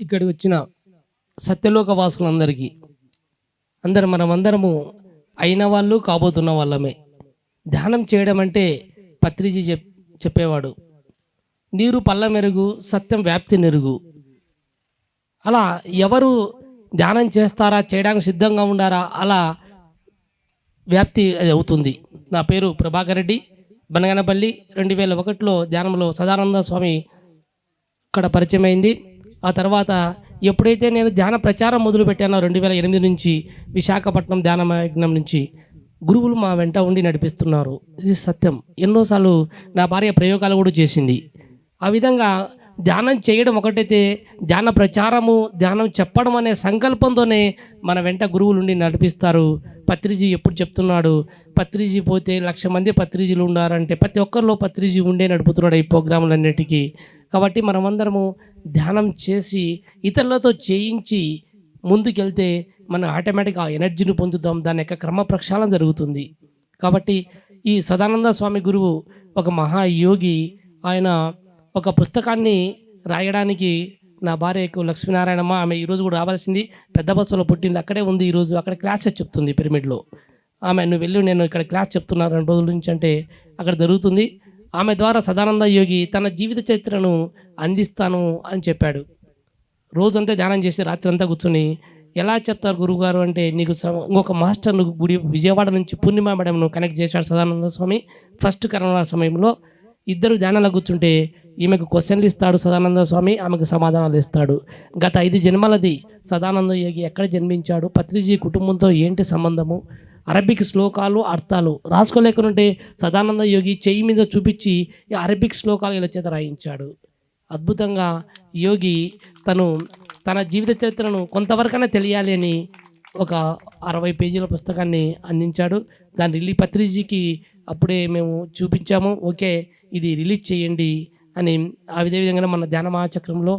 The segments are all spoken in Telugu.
ఇక్కడికి వచ్చిన సత్యలోక వాసులందరికీ మనమందరము అయిన వాళ్ళు కాబోతున్న వాళ్ళమే. ధ్యానం చేయడం అంటే పత్రిజీ చెప్పేవాడు, నీరు పల్ల మెరుగు సత్యం వ్యాప్తి నెరుగు. అలా ఎవరు ధ్యానం చేస్తారా, చేయడానికి సిద్ధంగా ఉండారా, అలా వ్యాప్తి అది అవుతుంది. నా పేరు ప్రభాకర్ రెడ్డి, బనగనపల్లి. 2001లో ధ్యానంలో సదానంద స్వామి ఇక్కడ పరిచయం అయింది. ఆ తర్వాత ఎప్పుడైతే నేను ధ్యాన ప్రచారం మొదలుపెట్టానో 2008 నుంచి విశాఖపట్నం ధ్యాన యజ్ఞం నుంచి గురువులు మా వెంట ఉండి నడిపిస్తున్నారు. ఇది సత్యం. ఎన్నోసార్లు నా భార్య ప్రయోగాలు కూడా చేసింది. ఆ విధంగా ధ్యానం చేయడం ఒకటైతే, ధ్యాన ప్రచారము, ధ్యానం చెప్పడం అనే సంకల్పంతోనే మన వెంట గురువులుండి నడిపిస్తారు. పత్రిజీ ఎప్పుడు చెప్తున్నాడు, పత్రిజీ పోతే 1,00,000 మంది పత్రిజీలు ఉండారంటే ప్రతి ఒక్కరిలో పత్రిజీ ఉండే నడుపుతున్నాడు ఈ ప్రోగ్రాములన్నిటికీ. కాబట్టి మనమందరము ధ్యానం చేసి ఇతరులతో చేయించి ముందుకెళ్తే మనం ఆటోమేటిక్గా ఆ ఎనర్జీని పొందుతాం. దాని యొక్క క్రమ ప్రక్షాళన జరుగుతుంది. కాబట్టి ఈ సదానంద స్వామి గురువు ఒక మహాయోగి. ఆయన ఒక పుస్తకాన్ని రాయడానికి నా భార్యకు లక్ష్మీనారాయణమ్మ, ఆమె ఈరోజు కూడా రావాల్సింది, పెద్ద బస్సులో పుట్టింది, అక్కడే ఉంది. ఈరోజు అక్కడ క్లాసెస్ చెప్తుంది పిరమిడ్లో. ఆమె నువ్వు వెళ్ళు, నేను ఇక్కడ క్లాస్ చెప్తున్నాను 2 రోజుల నుంచి అంటే అక్కడ జరుగుతుంది. ఆమె ద్వారా సదానంద యోగి తన జీవిత చరిత్రను అందిస్తాను అని చెప్పాడు. రోజంతా ధ్యానం చేసి రాత్రి అంతా కూర్చొని ఎలా చెప్తారు గురువుగారు అంటే, నీకు ఇంకొక మాస్టర్ను గుడి విజయవాడ నుంచి పూర్ణిమ మేడంను కనెక్ట్ చేశాడు సదానంద స్వామి. ఫస్ట్ కరోనా సమయంలో ఇద్దరు ధ్యానంలో కూర్చుంటే ఈమెకు క్వశ్చన్లు ఇస్తాడు సదానంద స్వామి, ఆమెకు సమాధానాలు ఇస్తాడు. గత 5 జన్మలది సదానంద యోగి ఎక్కడ జన్మించాడు, పత్రిజీ కుటుంబంతో ఏంటి సంబంధము, అరబిక్ శ్లోకాలు అర్థాలు రాసుకోలేకుంటే సదానంద యోగి చెయ్యి మీద చూపించి ఈ అరబిక్ శ్లోకాలు ఇలా చేత రాయించాడు. అద్భుతంగా యోగి తన జీవిత చరిత్రను కొంతవరకైనా తెలియాలి అని ఒక 60 పేజీల పుస్తకాన్ని అందించాడు. దాన్ని పత్రిజీకి అప్పుడే మేము చూపించాము. ఓకే, ఇది రిలీజ్ చేయండి అని. ఆ విధంగా మన ధ్యాన మహాచక్రంలో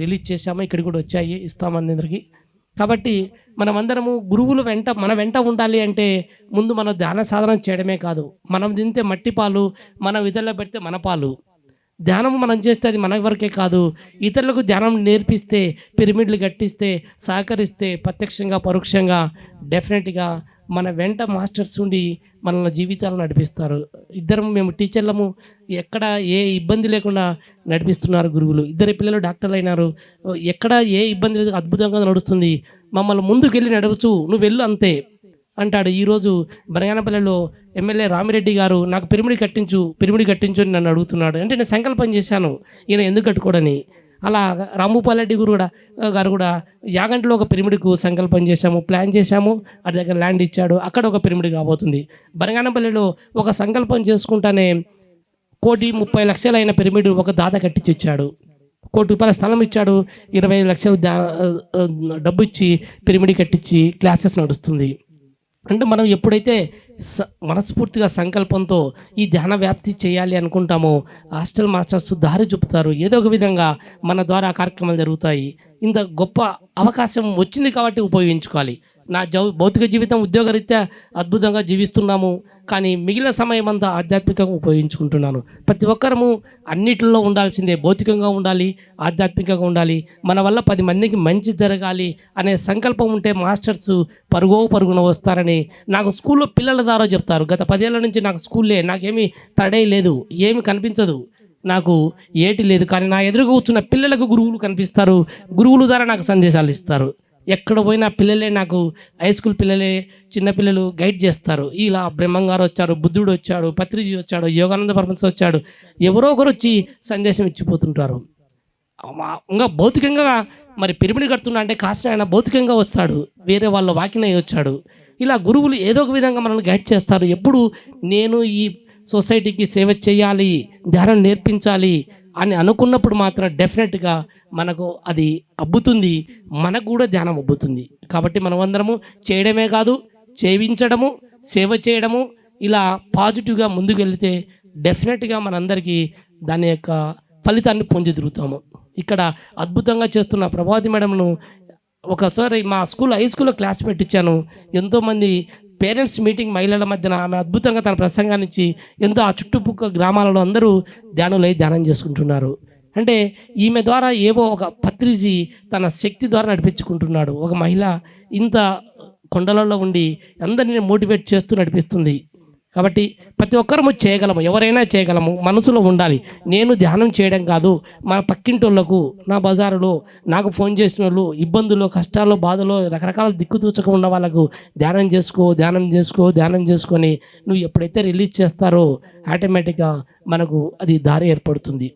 రిలీజ్ చేశాము. ఇక్కడికి కూడా వచ్చాయి, ఇస్తామని అందరికీ. కాబట్టి మనమందరము గురువులు మన వెంట ఉండాలి అంటే ముందు మన ధ్యాన సాధన చేయడమే కాదు, మనం తింటే మట్టి పాలు, మన ఇతరులకు పెడితే మన పాలు. ధ్యానం మనం చేస్తే అది మన వరకే కాదు, ఇతరులకు ధ్యానం నేర్పిస్తే, పిరమిడ్లు కట్టిస్తే, సహకరిస్తే ప్రత్యక్షంగా పరోక్షంగా డెఫినెట్గా మన వెంట మాస్టర్స్ ఉండి మన జీవితాలను నడిపిస్తారు. మేము టీచర్లము, ఎక్కడ ఏ ఇబ్బంది లేకుండా నడిపిస్తున్నారు గురువులు. 2 పిల్లలు డాక్టర్లు అయినారు. ఎక్కడ ఏ ఇబ్బంది లేదు, అద్భుతంగా నడుస్తుంది. మమ్మల్ని ముందుకెళ్ళి నడవచ్చు, నువ్వు వెళ్ళు అంతే అంటాడు. ఈరోజు బనగానపల్లిలో ఎమ్మెల్యే రామిరెడ్డి గారు నాకు పిరమిడ్ కట్టించు అని నన్ను అడుగుతున్నాడు. అంటే నేను సంకల్పం చేశాను ఈయన ఎందుకు కట్టుకోడని. అలా రాంభూపాలరెడ్డి గారు కూడా యాగంటిలో ఒక పిరమిడ్కు సంకల్పం చేశాము, ప్లాన్ చేశాము. అటు దగ్గర ల్యాండ్ ఇచ్చాడు, అక్కడ ఒక పిరమిడ్ కాబోతుంది. బనగానపల్లిలో ఒక సంకల్పం చేసుకుంటానే 1,30,00,000 అయిన పిరమిడ్ ఒక దాత కట్టించి ఇచ్చాడు. 1 కోటి రూపాయల స్థలం ఇచ్చాడు, 25 లక్షలు డబ్బు ఇచ్చి పిరమిడ్ కట్టించి క్లాసెస్ నడుస్తుంది. అంటే మనం ఎప్పుడైతే మనస్ఫూర్తిగా సంకల్పంతో ఈ ధ్యాన వ్యాప్తి చేయాలి అనుకుంటామో హాస్టల్ మాస్టర్స్ దారి చూపుతారు. ఏదో ఒక విధంగా మన ద్వారా కార్యక్రమాలు జరుగుతాయి. ఇంత గొప్ప అవకాశం వచ్చింది కాబట్టి ఉపయోగించుకోవాలి. నా భౌతిక జీవితం ఉద్యోగరీత్యా అద్భుతంగా జీవిస్తున్నాము, కానీ మిగిలిన సమయం అంతా ఆధ్యాత్మికంగా ఉపయోగించుకుంటున్నాను. ప్రతి ఒక్కరము అన్నిటిలో ఉండాల్సిందే, భౌతికంగా ఉండాలి, ఆధ్యాత్మికంగా ఉండాలి. మన వల్ల 10 మందికి మంచి జరగాలి అనే సంకల్పం ఉంటే మాస్టర్స్ పరుగున వస్తారని నాకు స్కూల్లో పిల్లల ద్వారా చెప్తారు. గత 10 ఏళ్ళ నుంచి నాకు స్కూల్లే, నాకేమీ తడే లేదు, ఏమి కనిపించదు, నాకు ఏటి లేదు, కానీ నా ఎదురుగా కూర్చున్న పిల్లలకు గురువులు కనిపిస్తారు. గురువుల ద్వారా నాకు సందేశాలు ఇస్తారు. ఎక్కడ పోయినా పిల్లలే, నాకు హై స్కూల్ పిల్లలే, చిన్నపిల్లలు గైడ్ చేస్తారు. ఇలా బ్రహ్మంగారు వచ్చారు, బుద్ధుడు వచ్చాడు, పత్రిజీ వచ్చాడు, యోగానంద పరమహంస వచ్చాడు, ఎవరో ఒకరు వచ్చి సందేశం ఇచ్చిపోతుంటారు. ఇంకా భౌతికంగా మరి పిరమిడ్ కడుతున్నా అంటే కాస్త ఆయన భౌతికంగా వస్తాడు, వేరే వాళ్ళ వాకినై వచ్చాడు. ఇలా గురువులు ఏదో ఒక విధంగా మనల్ని గైడ్ చేస్తారు. ఎప్పుడు నేను ఈ సొసైటీకి సేవ చేయాలి, ధ్యానం నేర్పించాలి అని అనుకున్నప్పుడు మాత్రం డెఫినెట్గా మనకు అది అబ్బుతుంది, మనకు కూడా ధ్యానం అబ్బుతుంది. కాబట్టి మనమందరము చేయడమే కాదు, చేయించడము, సేవ చేయడము, ఇలా పాజిటివ్గా ముందుకు వెళితే డెఫినెట్గా మనందరికీ దాని యొక్క ఫలితాన్ని పొంది తిరుగుతాము. ఇక్కడ అద్భుతంగా చేస్తున్న ప్రభావతి మేడంను ఒకసారి మా హై స్కూల్లో క్లాస్ పెట్టించాను. ఎంతోమంది పేరెంట్స్ మీటింగ్ మహిళల మధ్యన ఆమె అద్భుతంగా తన ప్రసంగాన్ని ఇచ్చి ఎంతో ఆ చుట్టుపక్కల గ్రామాలలో అందరూ ధ్యానం చేసుకుంటున్నారు. అంటే ఈమె ద్వారా ఏవో ఒక పత్రిజీ తన శక్తి ద్వారా నడిపించుకుంటున్నాడు. ఒక మహిళ ఇంత కొండలలో ఉండి అందరినీ మోటివేట్ చేస్తూ నడిపిస్తుంది. కాబట్టి ప్రతి ఒక్కరము చేయగలము, ఎవరైనా చేయగలము. మనసులో ఉండాలి, నేను ధ్యానం చేయడం కాదు, మా పక్కింటోళ్ళకు, నా బజారులో నాకు ఫోన్ చేసిన వాళ్ళు ఇబ్బందులు, కష్టాలు, బాధలు, రకరకాల దిక్కుతూచక ఉన్న వాళ్ళకు ధ్యానం చేసుకొని నువ్వు ఎప్పుడైతే రిలీజ్ చేస్తారో ఆటోమేటిక్గా మనకు అది దారి ఏర్పడుతుంది.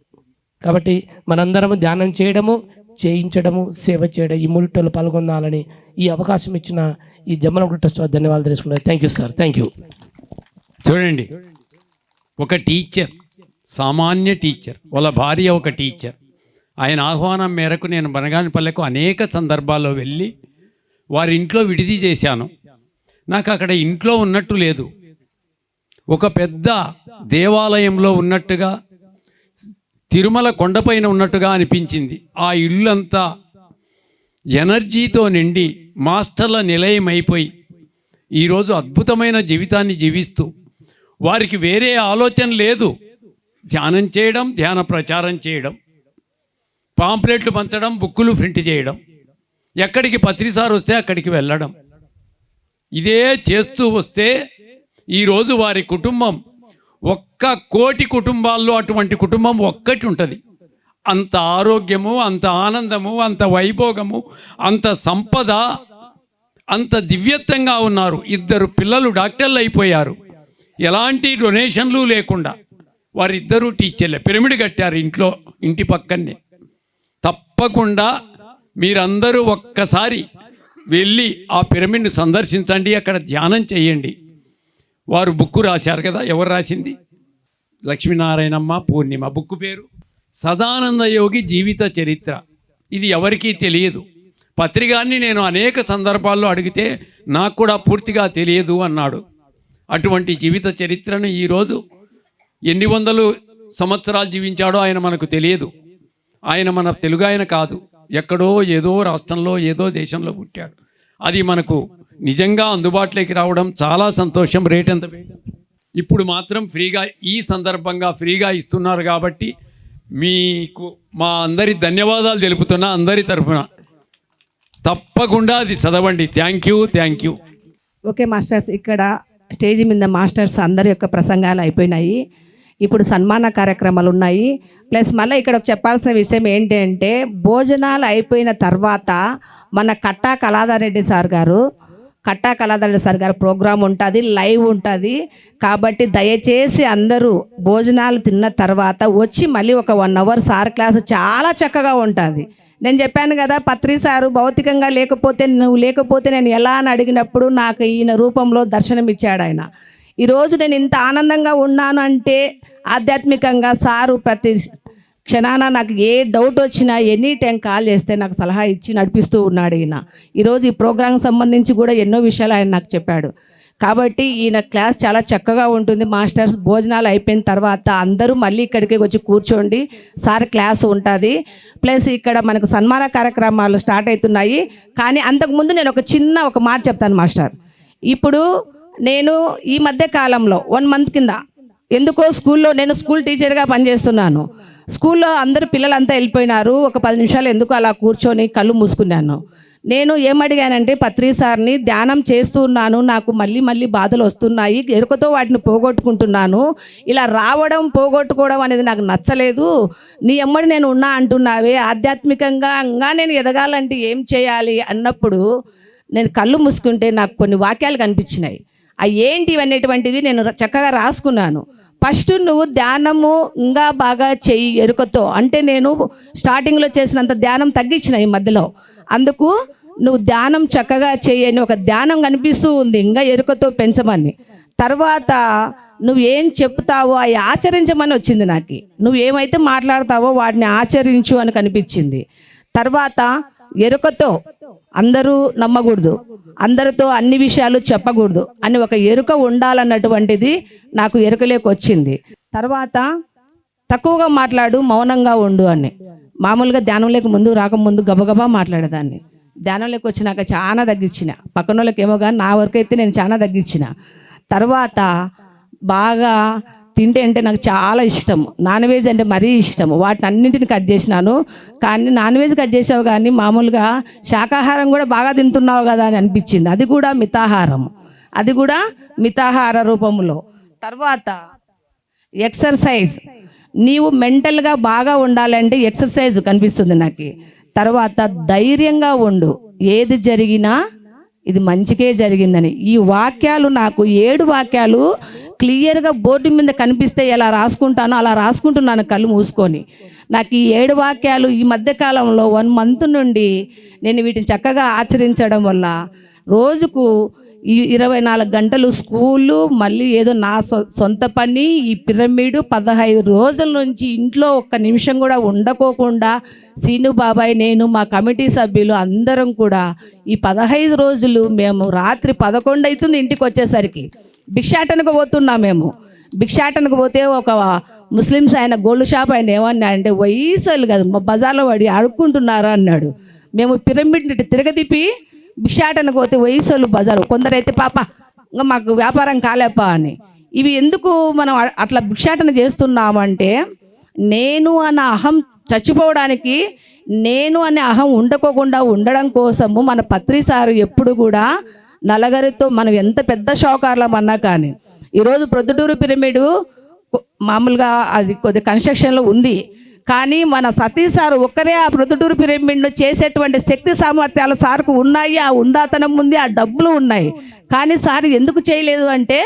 కాబట్టి మనందరం ధ్యానం చేయడము, చేయించడము, సేవ చేయడం, ఈ మూడిట్లో పాల్గొనాలని ఈ అవకాశం ఇచ్చిన ఈ జమ్మలమడుగు ట్రస్ట్ వారికి ధన్యవాదాలు తెలుసుకుంటాను. Thank you sir, thank you. చూడండి, ఒక టీచర్, సామాన్య టీచర్, వాళ్ళ భార్య ఒక టీచర్. ఆయన ఆహ్వానం మేరకు నేను బనగానపల్లెకు అనేక సందర్భాల్లో వెళ్ళి వారి ఇంట్లో విడిది చేశాను. నాకు అక్కడ ఇంట్లో ఉన్నట్టు లేదు, ఒక పెద్ద దేవాలయంలో ఉన్నట్టుగా, తిరుమల కొండపైన ఉన్నట్టుగా అనిపించింది. ఆ ఇల్లంతా ఎనర్జీతో నిండి మాస్టర్ల నిలయం అయిపోయి ఈరోజు అద్భుతమైన జీవితాన్ని జీవిస్తూ వారికి వేరే ఆలోచన లేదు. ధ్యానం చేయడం, ధ్యాన ప్రచారం చేయడం, పాంప్లెట్లు పంచడం, బుక్కులు ప్రింట్ చేయడం, ఎక్కడికి పత్రిసారి వస్తే అక్కడికి వెళ్ళడం, ఇదే చేస్తూ వస్తే ఈరోజు వారి కుటుంబం 1,00,00,000 కుటుంబాల్లో అటువంటి కుటుంబం ఒక్కటి ఉంటుంది. అంత ఆరోగ్యము, అంత ఆనందము, అంత వైభోగము, అంత సంపద, అంత దివ్యత్వంగా ఉన్నారు. 2 పిల్లలు డాక్టర్లు అయిపోయారు, ఎలాంటి డొనేషన్లు లేకుండా. వారిద్దరూ టీచర్లే, పిరమిడ్ కట్టారు ఇంటి పక్కనే. తప్పకుండా మీరందరూ ఒక్కసారి వెళ్ళి ఆ పిరమిడ్ని సందర్శించండి, అక్కడ ధ్యానం చేయండి. వారు బుక్కు రాశారు కదా, ఎవరు రాసింది? లక్ష్మీనారాయణమ్మ పూర్ణిమ. బుక్కు పేరు సదానంద యోగి జీవిత చరిత్ర. ఇది ఎవరికీ తెలియదు. పత్రికాన్ని నేను అనేక సందర్భాల్లో అడిగితే నాకు కూడా పూర్తిగా తెలియదు అన్నాడు. అటువంటి జీవిత చరిత్రను ఈరోజు ఎన్ని వందలు సంవత్సరాలు జీవించాడో ఆయన మనకు తెలియదు. ఆయన మన తెలుగు ఆయన కాదు, ఎక్కడో ఏదో రాష్ట్రంలో ఏదో దేశంలో పుట్టాడు. అది మనకు నిజంగా అందుబాటులోకి రావడం చాలా సంతోషం. రేట్ ఎంత? ఇప్పుడు మాత్రం ఫ్రీగా, ఈ సందర్భంగా ఫ్రీగా ఇస్తున్నారు కాబట్టి మీకు మా అందరి ధన్యవాదాలు తెలుపుతున్నా, అందరి తరఫున. తప్పకుండా అది చదవండి. Thank you. ఓకే మాస్టర్స్, ఇక్కడ స్టేజ్ మీద మాస్టర్స్ అందరి యొక్క ప్రసంగాలు అయిపోయినాయి. ఇప్పుడు సన్మాన కార్యక్రమాలు ఉన్నాయి. ప్లస్ మళ్ళీ ఇక్కడ చెప్పాల్సిన విషయం ఏంటంటే, భోజనాలు అయిపోయిన తర్వాత మన కట్టా కళాధర్ రెడ్డి సార్ గారు ప్రోగ్రాం ఉంటుంది, లైవ్ ఉంటుంది. కాబట్టి దయచేసి అందరూ భోజనాలు తిన్న తర్వాత వచ్చి మళ్ళీ ఒక 1 అవర్ సార్ క్లాసు చాలా చక్కగా ఉంటుంది. నేను చెప్పాను కదా, పత్రి సారు భౌతికంగా నువ్వు లేకపోతే నేను ఎలా అని అడిగినప్పుడు నాకు ఈయన రూపంలో దర్శనం ఇచ్చాడు ఆయన. ఈరోజు నేను ఇంత ఆనందంగా ఉన్నాను అంటే ఆధ్యాత్మికంగా సారు ప్రతి క్షణాన నాకు ఏ డౌట్ వచ్చినా ఎనీ టైం కాల్ చేస్తే నాకు సలహా ఇచ్చి నడిపిస్తూ ఉన్నాడు ఈయన. ఈరోజు ఈ ప్రోగ్రాంకి సంబంధించి కూడా ఎన్నో విషయాలు ఆయన నాకు చెప్పాడు. కాబట్టి ఈయన క్లాస్ చాలా చక్కగా ఉంటుంది. మాస్టర్స్ భోజనాలు అయిపోయిన తర్వాత అందరూ మళ్ళీ ఇక్కడికి వచ్చి కూర్చోండి, సార్ క్లాస్ ఉంటుంది. ప్లస్ ఇక్కడ మనకు సన్మాన కార్యక్రమాలు స్టార్ట్ అవుతున్నాయి. కానీ అంతకుముందు నేను ఒక మాట చెప్తాను మాస్టర్. ఇప్పుడు నేను ఈ మధ్య కాలంలో 1 మంత్ కింద ఎందుకో నేను స్కూల్ టీచర్గా పనిచేస్తున్నాను. స్కూల్లో అందరు పిల్లలంతా వెళ్ళిపోయినారు. ఒక 10 నిమిషాలు ఎందుకు అలా కూర్చొని కళ్ళు మూసుకున్నాను. నేను ఏమడిగానంటే, పత్రి సార్ని ధ్యానం చేస్తున్నాను, నాకు మళ్ళీ బాధలు వస్తున్నాయి, ఎరుకతో వాటిని పోగొట్టుకుంటున్నాను, ఇలా రావడం పోగొట్టుకోవడం అనేది నాకు నచ్చలేదు, నీ ఎమ్మడి నేను ఉన్నా అంటున్నావే, ఆధ్యాత్మికంగా నేను ఎదగాలంటే ఏం చేయాలి అన్నప్పుడు నేను కళ్ళు మూసుకుంటే నాకు కొన్ని వాక్యాలు కనిపించినాయి. అవి ఏంటివి అనేటువంటిది నేను చక్కగా రాసుకున్నాను. ఫస్ట్ నువ్వు ధ్యానము ఇంకా బాగా చెయ్యి ఎరుకతో. అంటే నేను స్టార్టింగ్లో చేసినంత ధ్యానం తగ్గించిన ఈ మధ్యలో. అందుకు నువ్వు ధ్యానం చక్కగా చెయ్యని ఒక ధ్యానం కనిపిస్తూ ఉంది, ఇంకా ఎరుకతో పెంచమని. తర్వాత నువ్వేం చెప్తావో అవి ఆచరించమని వచ్చింది నాకు. నువ్వేమైతే మాట్లాడతావో వాటిని ఆచరించు అని కనిపించింది. తర్వాత ఎరుకతో అందరూ నమ్మకూడదు, అందరితో అన్ని విషయాలు చెప్పకూడదు అని ఒక ఎరుక ఉండాలన్నటువంటిది నాకు ఎరుకలేక వచ్చింది. తర్వాత తక్కువగా మాట్లాడు, మౌనంగా ఉండు అని. మామూలుగా ధ్యానంలోకి రాకముందు గబగబా మాట్లాడేదాన్ని. ధ్యానంలోకి వచ్చినాక చాలా తగ్గించిన. పక్కన వాళ్ళకి ఏమో కానీ నా వరకు అయితే నేను చాలా తగ్గించిన. తర్వాత బాగా తింటే అంటే నాకు చాలా ఇష్టం. నాన్ వెజ్ అంటే మరీ ఇష్టం. వాటిని అన్నింటిని కట్ చేసినాను. కానీ నాన్ వెజ్ కట్ చేసావు కానీ మామూలుగా శాకాహారం కూడా బాగా తింటున్నావు కదా అని అనిపించింది. అది కూడా మితాహార రూపంలో. తర్వాత ఎక్సర్సైజ్, నీవు మెంటల్గా బాగా ఉండాలంటే ఎక్సర్సైజ్ కనిపిస్తుంది నాకు. తర్వాత ధైర్యంగా ఉండు, ఏది జరిగినా ఇది మంచికే జరిగిందని. ఈ వాక్యాలు నాకు 7 వాక్యాలు క్లియర్గా బోర్డు మీద కనిపిస్తే ఎలా రాసుకుంటానో అలా రాసుకుంటున్నాను కళ్ళు మూసుకొని. నాకు ఈ 7 వాక్యాలు ఈ మధ్యకాలంలో 1 మంత్ నుండి నేను వీటిని చక్కగా ఆచరించడం వల్ల రోజుకు ఈ 24 గంటలు స్కూలు, మళ్ళీ ఏదో నా సొంత పని, ఈ పిరమిడ్ 15 రోజుల నుంచి ఇంట్లో ఒక్క నిమిషం కూడా ఉండకోకుండా సీను బాబాయ్, నేను, మా కమిటీ సభ్యులు అందరం కూడా ఈ 15 రోజులు మేము రాత్రి 11 అవుతుంది ఇంటికి వచ్చేసరికి. భిక్షాటనకు పోతున్నాం మేము. భిక్షాటనకు పోతే ఒక ముస్లిమ్స్ ఆయన గోల్డ్ షాప్ ఆయన ఏమన్నా అంటే వయసులు కదా మా బజార్లో పడి ఆడుకుంటున్నారా అన్నాడు. మేము పిరమిడ్ తిరగతిప్పి భిక్షాటనకు పోతే వయసులు బజారు, కొందరైతే పాప ఇంకా మాకు వ్యాపారం కాలేపా అని. ఇవి ఎందుకు మనం అట్లా భిక్షాటన చేస్తున్నామంటే, నేను అన్న అహం చచ్చిపోవడానికి, నేను అనే అహం ఉండకోకుండా ఉండడం కోసము మన పత్రి సారు ఎప్పుడు కూడా నలుగురితో మనం ఎంత పెద్ద షావుకారులం అన్నా కానీ, ఈరోజు ప్రొద్దుటూరు పిరమిడ్ మామూలుగా అది కొద్ది కన్స్ట్రక్షన్లో ఉంది. కానీ మన సతీష్ సార్ ఒక్కరే ఆ ప్రొద్దుటూరు పిరమిడ్ను చేసేటువంటి శక్తి సామర్థ్యాలు సార్కు ఉన్నాయి, ఆ ఉందాతనం ఉంది, ఆ డబ్బులు ఉన్నాయి. కానీ సార్ ఎందుకు చేయలేదు అంటే,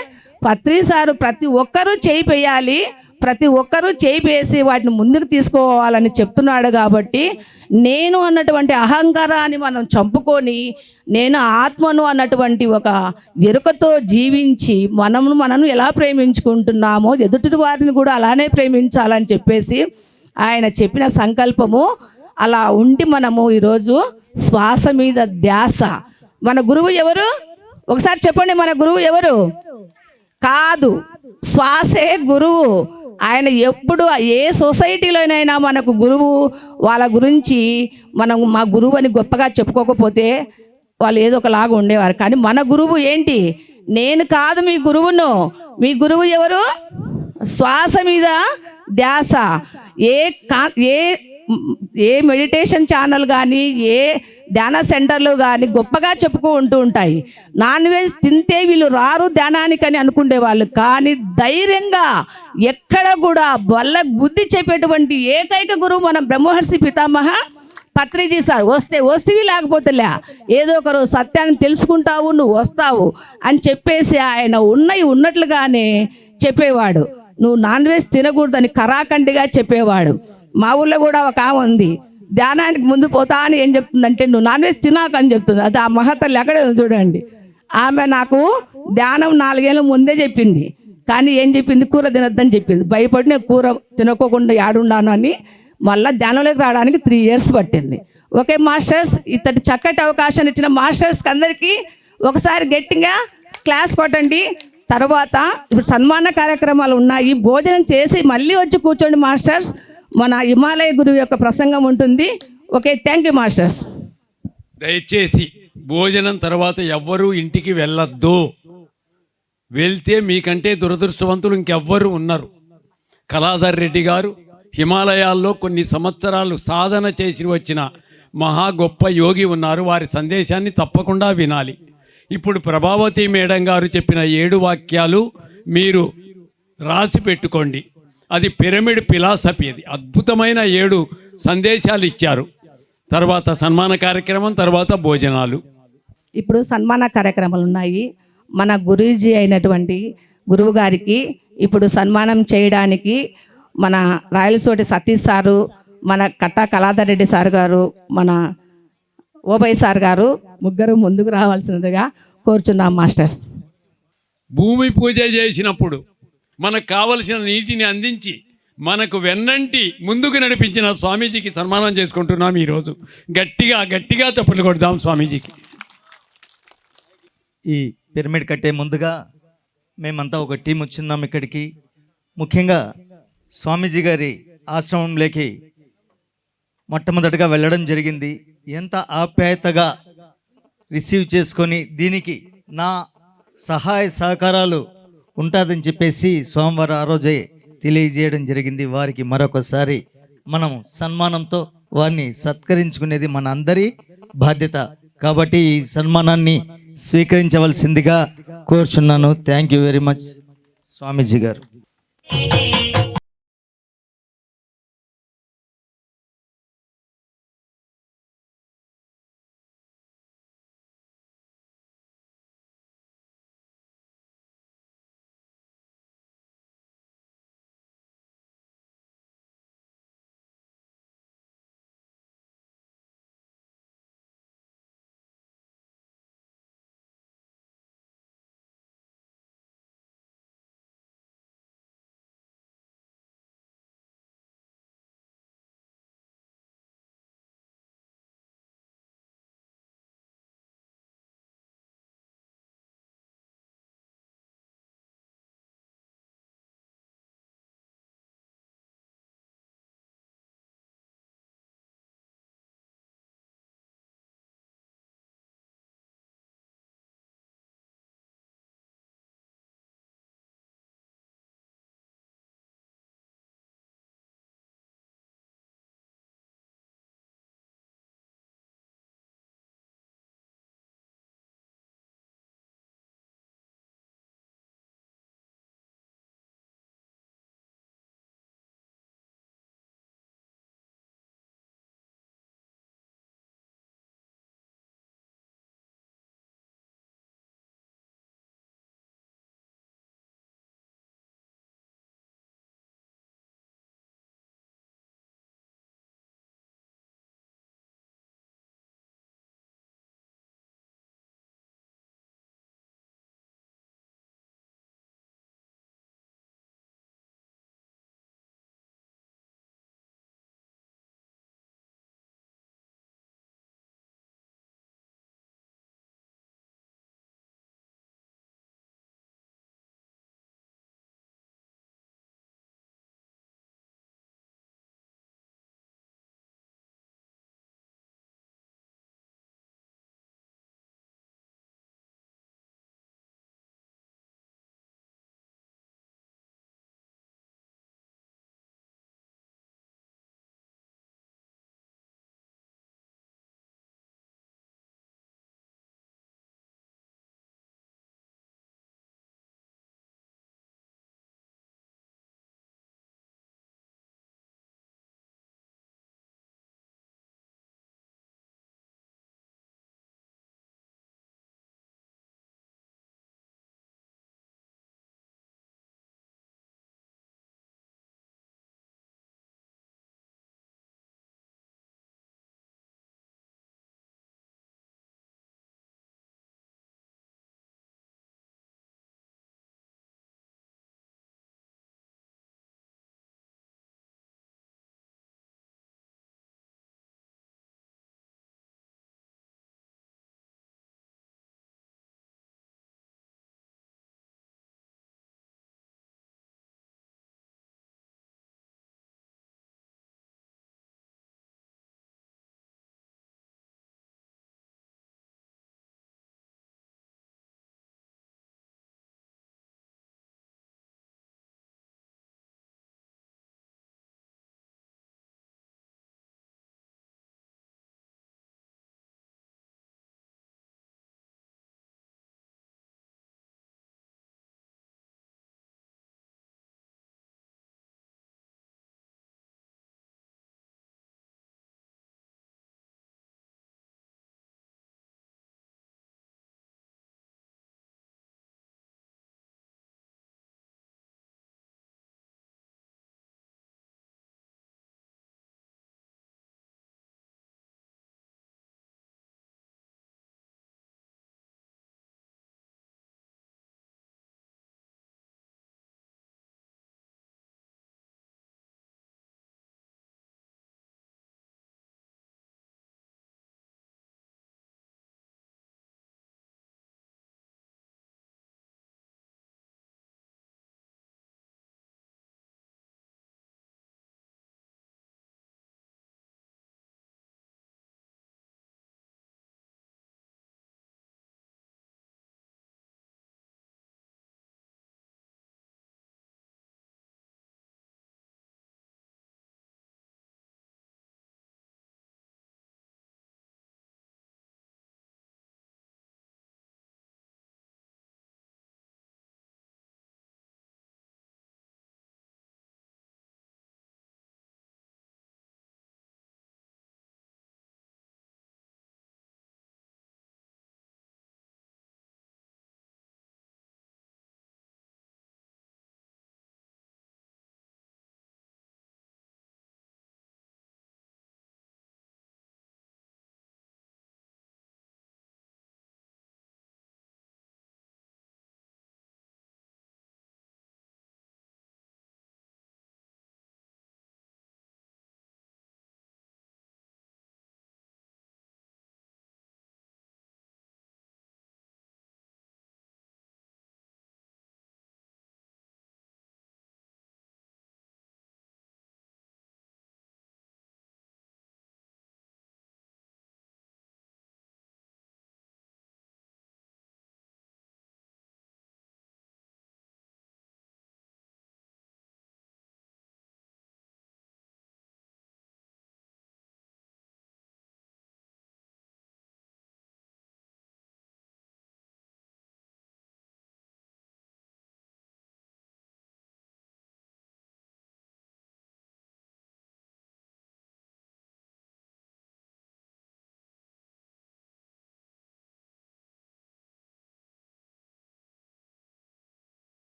పత్రి సారు ప్రతి ఒక్కరూ చేయిపోయాలి, ప్రతి ఒక్కరూ చేయిపేసి వాటిని ముందుకు తీసుకోవాలని చెప్తున్నాడు. కాబట్టి నేను అన్నటువంటి అహంకారాన్ని మనం చంపుకొని, నేను ఆత్మను అన్నటువంటి ఒక ఎరుకతో జీవించి మనను ఎలా ప్రేమించుకుంటున్నామో ఎదుటి వారిని కూడా అలానే ప్రేమించాలని చెప్పేసి ఆయన చెప్పిన సంకల్పము అలా ఉండి మనము ఈరోజు శ్వాస మీద ధ్యాస. మన గురువు ఎవరు? ఒకసారి చెప్పండి, మన గురువు ఎవరు? కాదు, శ్వాసే గురువు. ఆయన ఎప్పుడు ఏ సొసైటీలోనైనా మనకు గురువు వాళ్ళ గురించి మనం మా గురువు అని గొప్పగా చెప్పుకోకపోతే వాళ్ళు ఏదో ఒకలాగా ఉండేవారు. కానీ మన గురువు ఏంటి? నేను కాదు మీ గురువును. మీ గురువు ఎవరు? శ్వాస మీద ధ్యాస. ఏ మెడిటేషన్ ఛానల్ కానీ, ఏ ధ్యాన సెంటర్లు కానీ గొప్పగా ఉంటూ ఉంటాయి. నాన్ వెజ్ తింటే వీళ్ళు రారు ధ్యానానికని అనుకునేవాళ్ళు. కానీ ధైర్యంగా ఎక్కడ కూడా వల్ల బుద్ధి చెప్పేటువంటి ఏకైక గురువు మన బ్రహ్మర్షి పితామహ పత్రిజీ సార్. వస్తేవి లేకపోతేలే ఏదో ఒకరు సత్యాన్ని తెలుసుకుంటావు, నువ్వు వస్తావు అని చెప్పేసి ఆయన ఉన్నట్లుగానే చెప్పేవాడు. నువ్వు నాన్ వెజ్ తినకూడదని కరాఖండిగా చెప్పేవాడు. మా ఊళ్ళో కూడా ఒక ఆమె ఉంది, ధ్యానానికి ముందు పోతా అని ఏం చెప్తుందంటే, నువ్వు నాన్ వెజ్ తినాకని చెప్తుంది. అది ఆ మహతల్లి ఎక్కడే చూడండి. ఆమె నాకు ధ్యానం 4 ఏళ్ళ ముందే చెప్పింది. కానీ ఏం చెప్పింది? కూర తినొద్దని చెప్పింది. భయపడి నేను కూర తినకోకుండా యాడుండాను అని మళ్ళీ ధ్యానంలోకి రావడానికి 3 years పట్టింది. ఓకే మాస్టర్స్, ఇతడి చక్కటి అవకాశాన్ని ఇచ్చిన మాస్టర్స్కి అందరికీ ఒకసారి గట్టిగా క్లాస్ కొట్టండి. తర్వాత ఇప్పుడు సన్మాన కార్యక్రమాలు ఉన్నాయి. భోజనం చేసి మళ్ళీ వచ్చి కూర్చోండి మాస్టర్స్. మన హిమాలయ గురువు యొక్క ప్రసంగం ఉంటుంది. Okay, thank you masters. దయచేసి భోజనం తర్వాత ఎవ్వరూ ఇంటికి వెళ్ళొద్దు. వెళ్తే మీకంటే దురదృష్టవంతులు ఇంకెవ్వరు ఉన్నారు. కళాధర్ రెడ్డి గారు హిమాలయాల్లో కొన్ని సంవత్సరాలు సాధన చేసి వచ్చిన మహా గొప్ప యోగి ఉన్నారు. వారి సందేశాన్ని తప్పకుండా వినాలి. ఇప్పుడు ప్రభావతి మేడం గారు చెప్పిన 7 వాక్యాలు మీరు రాసి పెట్టుకోండి. అది పిరమిడ్ ఫిలాసఫీ. అది అద్భుతమైన 7 సందేశాలు ఇచ్చారు. తర్వాత సన్మాన కార్యక్రమం, తర్వాత భోజనాలు. ఇప్పుడు సన్మాన కార్యక్రమాలు ఉన్నాయి. మన గురూజీ అయినటువంటి గురువు గారికి ఇప్పుడు సన్మానం చేయడానికి మన రాయలసోటి సతీష్ సారు, మన కట్టా కళాధర్ రెడ్డి సార్ గారు, మన ఓబై సార్ గారు ముగ్గురు ముందుకు రావాల్సినదిగా కోరుచున్నాం మాస్టర్స్. భూమి పూజ చేసినప్పుడు మనకు కావలసిన నీటిని అందించి మనకు వెన్నంటి ముందుకు నడిపించిన స్వామీజీకి సన్మానం చేసుకుంటున్నాం ఈరోజు. గట్టిగా చప్పట్లు కొడదాం స్వామీజీకి. ఈ పిరమిడ్ కట్టే ముందుగా మేమంతా ఒక టీం వచ్చిన్నాం ఇక్కడికి. ముఖ్యంగా స్వామీజీ గారి ఆశ్రమంలోకి మొట్టమొదటిగా వెళ్ళడం జరిగింది. ఎంత ఆప్యాయతగా రిసీవ్ చేసుకొని దీనికి నా సహాయ సహకారాలు ఉంటుందని చెప్పేసి స్వామివారు ఆ రోజే తెలియజేయడం జరిగింది. వారికి మరొకసారి మనం సన్మానంతో వారిని సత్కరించుకునేది మన అందరి బాధ్యత. కాబట్టి ఈ సన్మానాన్ని స్వీకరించవలసిందిగా కోరుచున్నాను. థ్యాంక్ యూ వెరీ మచ్ స్వామీజీ గారు.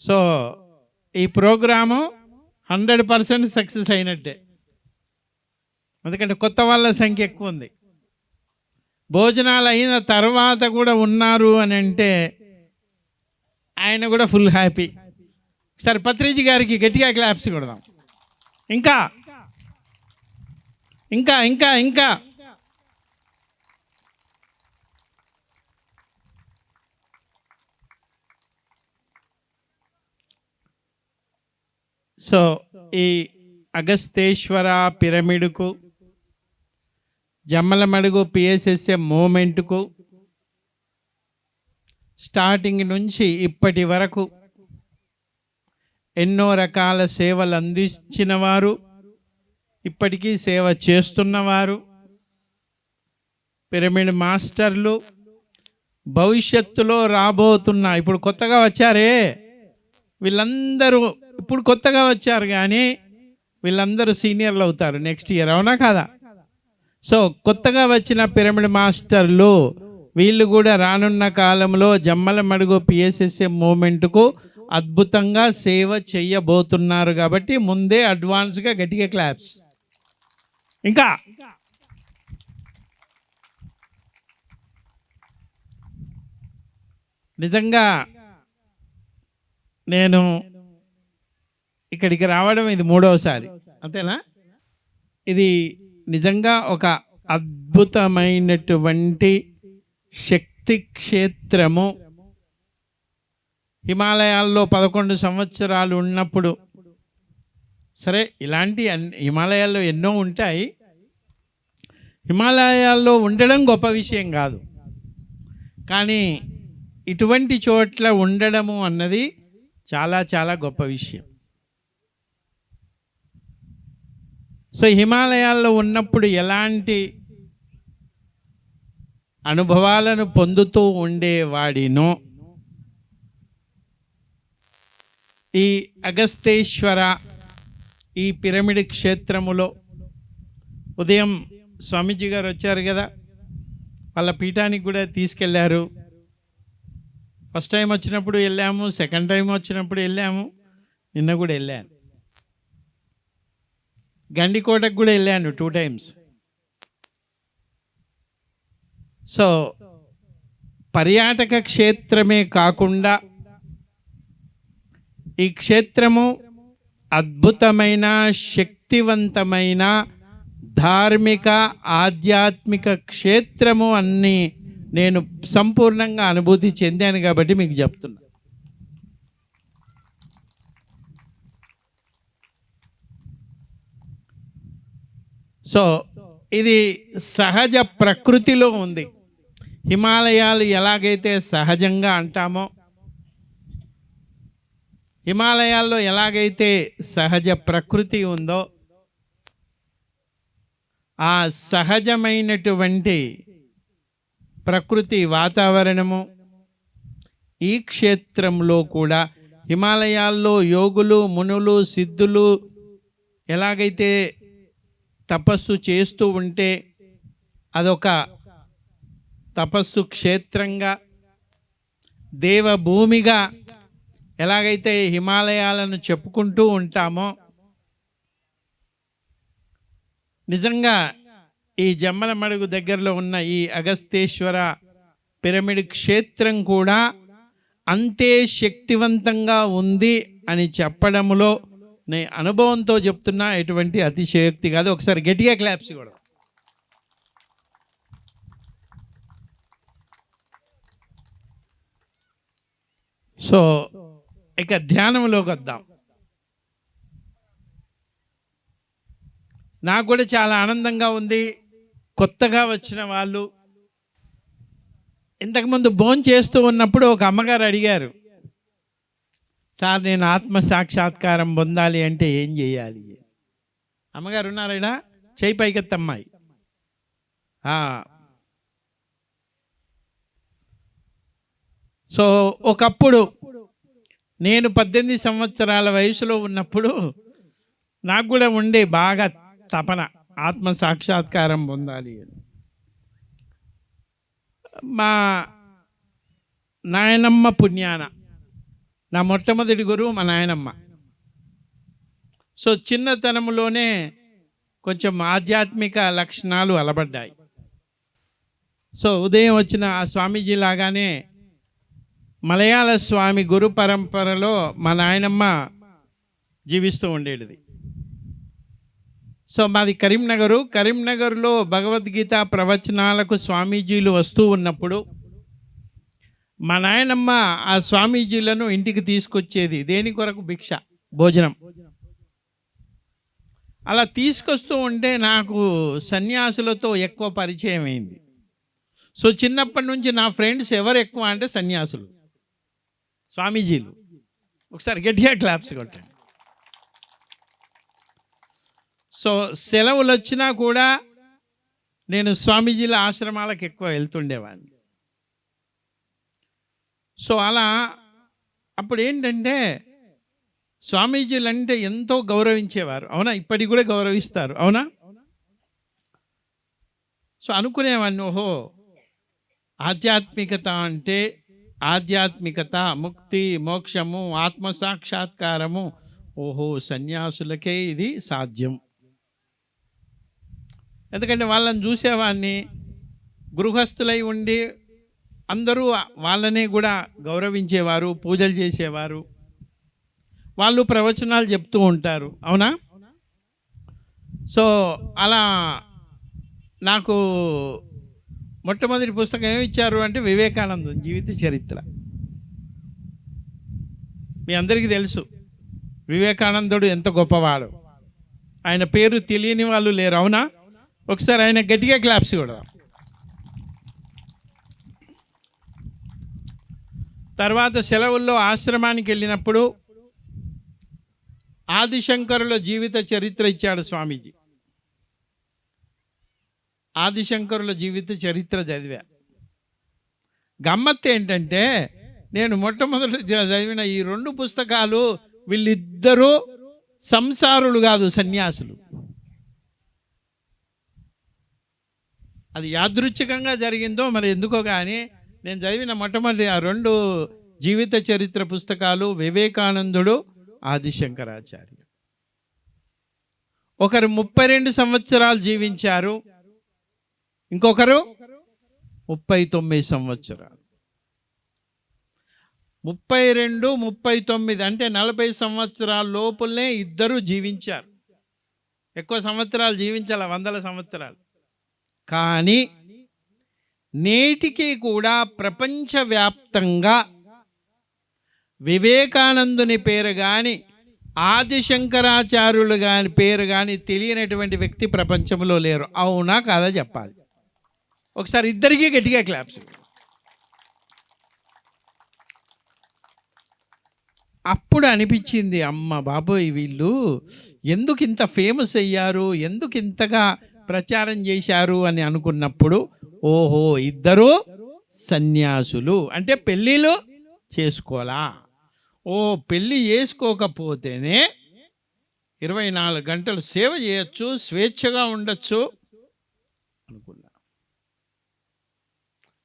సో ఈ ప్రోగ్రాము 100% సక్సెస్ అయినట్టే, ఎందుకంటే కొత్త వాళ్ళ సంఖ్య ఎక్కువ ఉంది. భోజనాలు అయిన తర్వాత కూడా ఉన్నారు అని అంటే ఆయన కూడా ఫుల్ హ్యాపీ. సరే, పత్రిజీ గారికి గట్టిగా క్లాప్స్ కొడదాం. ఇంకా ఇంకా ఇంకా ఇంకా సో ఈ అగస్తేశ్వర పిరమిడ్కు, జమ్మలమడుగు పిఎస్ఎస్ఎం మూమెంట్కు స్టార్టింగ్ నుంచి ఇప్పటి వరకు ఎన్నో రకాల సేవలు అందించిన వారు, ఇప్పటికీ సేవ చేస్తున్నవారు, పిరమిడ్ మాస్టర్లు, భవిష్యత్తులో రాబోతున్న ఇప్పుడు కొత్తగా వచ్చారే వీళ్ళందరూ, ఇప్పుడు కొత్తగా వచ్చారు కానీ వీళ్ళందరూ సీనియర్లు అవుతారు నెక్స్ట్ ఇయర్, అవునా కాదా? సో కొత్తగా వచ్చిన పిరమిడ్ మాస్టర్లు వీళ్ళు కూడా రానున్న కాలంలో జమ్మలమడుగు పిఎస్ఎస్ఎం మూమెంట్కు అద్భుతంగా సేవ చేయబోతున్నారు. కాబట్టి ముందే అడ్వాన్స్గా గట్టిగా క్లాప్స్. ఇంకా నిజంగా నేను ఇక్కడికి రావడం ఇది 3వసారి, అంతేనా? ఇది నిజంగా ఒక అద్భుతమైనటువంటి శక్తి క్షేత్రము. హిమాలయాల్లో 11 సంవత్సరాలు ఉన్నప్పుడు, సరే ఇలాంటి హిమాలయాల్లో ఎన్నో ఉంటాయి, హిమాలయాల్లో ఉండడం గొప్ప విషయం కాదు, కానీ ఇటువంటి చోట్ల ఉండడము అన్నది చాలా చాలా గొప్ప విషయం. సో హిమాలయాల్లో ఉన్నప్పుడు ఎలాంటి అనుభవాలను పొందుతూ ఉండేవాడినో ఈ అగస్తేశ్వర ఈ పిరమిడ్ క్షేత్రములో ఉదయం స్వామీజీ గారు వచ్చారు కదా, వాళ్ళ పీఠానికి కూడా తీసుకెళ్ళారు. ఫస్ట్ టైం వచ్చినప్పుడు వెళ్ళాము, సెకండ్ టైం వచ్చినప్పుడు వెళ్ళాము, నిన్న కూడా వెళ్ళాను. గండికోటకు కూడా వెళ్ళాను 2 times. సో పర్యాటక క్షేత్రమే కాకుండా ఈ క్షేత్రము అద్భుతమైన శక్తివంతమైన ధార్మిక ఆధ్యాత్మిక క్షేత్రము అన్ని నేను సంపూర్ణంగా అనుభూతి చెందాను కాబట్టి మీకు చెప్తున్నా. సో ఇది సహజ ప్రకృతిలో ఉంది. హిమాలయాలు ఎలాగైతే సహజంగా అంటామో, హిమాలయాల్లో ఎలాగైతే సహజ ప్రకృతి ఉందో, ఆ సహజమైనటువంటి ప్రకృతి వాతావరణము ఈ క్షేత్రంలో కూడా, హిమాలయాల్లో యోగులు మునులు సిద్ధులు ఎలాగైతే తపస్సు చేస్తూ ఉంటే అదొక తపస్సు క్షేత్రంగా, దేవభూమిగా ఎలాగైతే హిమాలయాలను చెప్పుకుంటూ ఉంటామో, నిజంగా ఈ జమ్మలమడుగు దగ్గరలో ఉన్న ఈ అగస్తేశ్వర పిరమిడ్ క్షేత్రం కూడా అంతే శక్తివంతంగా ఉంది అని చెప్పడంలో నేను అనుభవంతో చెప్తున్నా, ఎటువంటి అతిశయోక్తి కాదు. ఒకసారి గట్టిగా క్లాప్స్ కూడా. సో ఇక ధ్యానంలోకి వద్దాం. నాకు కూడా చాలా ఆనందంగా ఉంది. కొత్తగా వచ్చిన వాళ్ళు ఇంతకుముందు భోజనం చేస్తూ ఉన్నప్పుడు ఒక అమ్మగారు అడిగారు, సార్ నేను ఆత్మ సాక్షాత్కారం పొందాలి అంటే ఏం చేయాలి? అమ్మగారు ఉన్నారా? చేయి పైకెత్తమ్మాయి. సో ఒకప్పుడు నేను 18 సంవత్సరాల వయసులో ఉన్నప్పుడు నాకు కూడా ఉండే బాగా తపన ఆత్మ సాక్షాత్కారం పొందాలి అని. మా నాయనమ్మ పుణ్యాన నా మొట్టమొదటి గురువు మా నాయనమ్మ. సో చిన్నతనంలోనే కొంచెం ఆధ్యాత్మిక లక్షణాలు అలబడ్డాయి. సో ఉదయం వచ్చిన ఆ స్వామీజీ లాగానే మలయాళ స్వామి గురు పరంపరలో మా నాయనమ్మ జీవిస్తూ ఉండేది. సో మాది కరీంనగర్లో భగవద్గీత ప్రవచనాలకు స్వామీజీలు వస్తూ ఉన్నప్పుడు మా నాయనమ్మ ఆ స్వామీజీలను ఇంటికి తీసుకొచ్చేది. దేని కొరకు? భిక్ష, భోజనం. అలా తీసుకొస్తూ ఉంటే నాకు సన్యాసులతో ఎక్కువ పరిచయం అయింది. సో చిన్నప్పటి నుంచి నా ఫ్రెండ్స్ ఎవరు ఎక్కువ అంటే సన్యాసులు, స్వామీజీలు. ఒకసారి గట్టిగా క్లాప్స్ కొట్టండి. సో సెలవులు వచ్చినా కూడా నేను స్వామీజీల ఆశ్రమాలకు ఎక్కువ వెళ్తుండేవాడిని. సో అలా అప్పుడు ఏంటంటే స్వామీజీలు అంటే ఎంతో గౌరవించేవారు. అవునా? ఇప్పటికి కూడా గౌరవిస్తారు. అవునా? సో అనుకునేవాడిని, ఓహో ఆధ్యాత్మికత అంటే ఆధ్యాత్మికత, ముక్తి, మోక్షము, ఆత్మసాక్షాత్కారము, ఓహో సన్యాసులకే ఇది సాధ్యం. ఎందుకంటే వాళ్ళని చూసేవాడిని, గృహస్థులై ఉండి అందరూ వాళ్ళనే కూడా గౌరవించేవారు, పూజలు చేసేవారు, వాళ్ళు ప్రవచనాలు చెప్తూ ఉంటారు. అవునా? సో అలా నాకు మొట్టమొదటి పుస్తకం ఏమి ఇచ్చారు అంటే వివేకానందం జీవిత చరిత్ర. మీ అందరికీ తెలుసు వివేకానందుడు ఎంత గొప్పవాడు. ఆయన పేరు తెలియని వాళ్ళు లేరు. అవునా? ఒకసారి ఆయన గట్టిగా క్లాప్స్ కూడా. తర్వాత సెలవుల్లో ఆశ్రమానికి వెళ్ళినప్పుడు ఆదిశంకరుల జీవిత చరిత్ర ఇచ్చాడు స్వామీజీ. ఆదిశంకరుల జీవిత చరిత్ర చదివా. గమ్మత్తు ఏంటంటే నేను మొట్టమొదటి చదివిన ఈ 2 పుస్తకాలు వీళ్ళిద్దరూ సంసారులు కాదు, సన్యాసులు. అది యాదృచ్ఛికంగా జరిగిందో మరి ఎందుకో కానీ నేను చదివిన మొట్టమొదటి ఆ 2 జీవిత చరిత్ర పుస్తకాలు వివేకానందుడు, ఆదిశంకరాచార్య. ఒకరు 32 సంవత్సరాలు జీవించారు, ఇంకొకరు 39 సంవత్సరాలు. 32, 39 అంటే 40 సంవత్సరాల లోపులనే ఇద్దరు జీవించారు. ఎక్కువ సంవత్సరాలు జీవించాల, 100 సంవత్సరాలు. కానీ నేటికి కూడా ప్రపంచవ్యాప్తంగా వివేకానందుని పేరు కానీ ఆదిశంకరాచార్యులు కానీ పేరు కానీ తెలియనటువంటి వ్యక్తి ప్రపంచంలో లేరు. అవునా కాదా చెప్పాలి. ఒకసారి ఇద్దరికీ గట్టిగా క్లాప్స్. అప్పుడు అనిపించింది, అమ్మ బాబోయ్ వీళ్ళు ఎందుకు ఇంత ఫేమస్ అయ్యారు, ఎందుకు ఇంతగా ప్రచారం చేశారు అని అనుకున్నప్పుడు, ఓహో ఇద్దరు సన్యాసులు అంటే పెళ్ళిళ్ళు చేసుకోవాలా. ఓ పెళ్ళి చేసుకోకపోతేనే 24 గంటలు సేవ చేయొచ్చు, స్వేచ్ఛగా ఉండొచ్చు అనుకున్నా.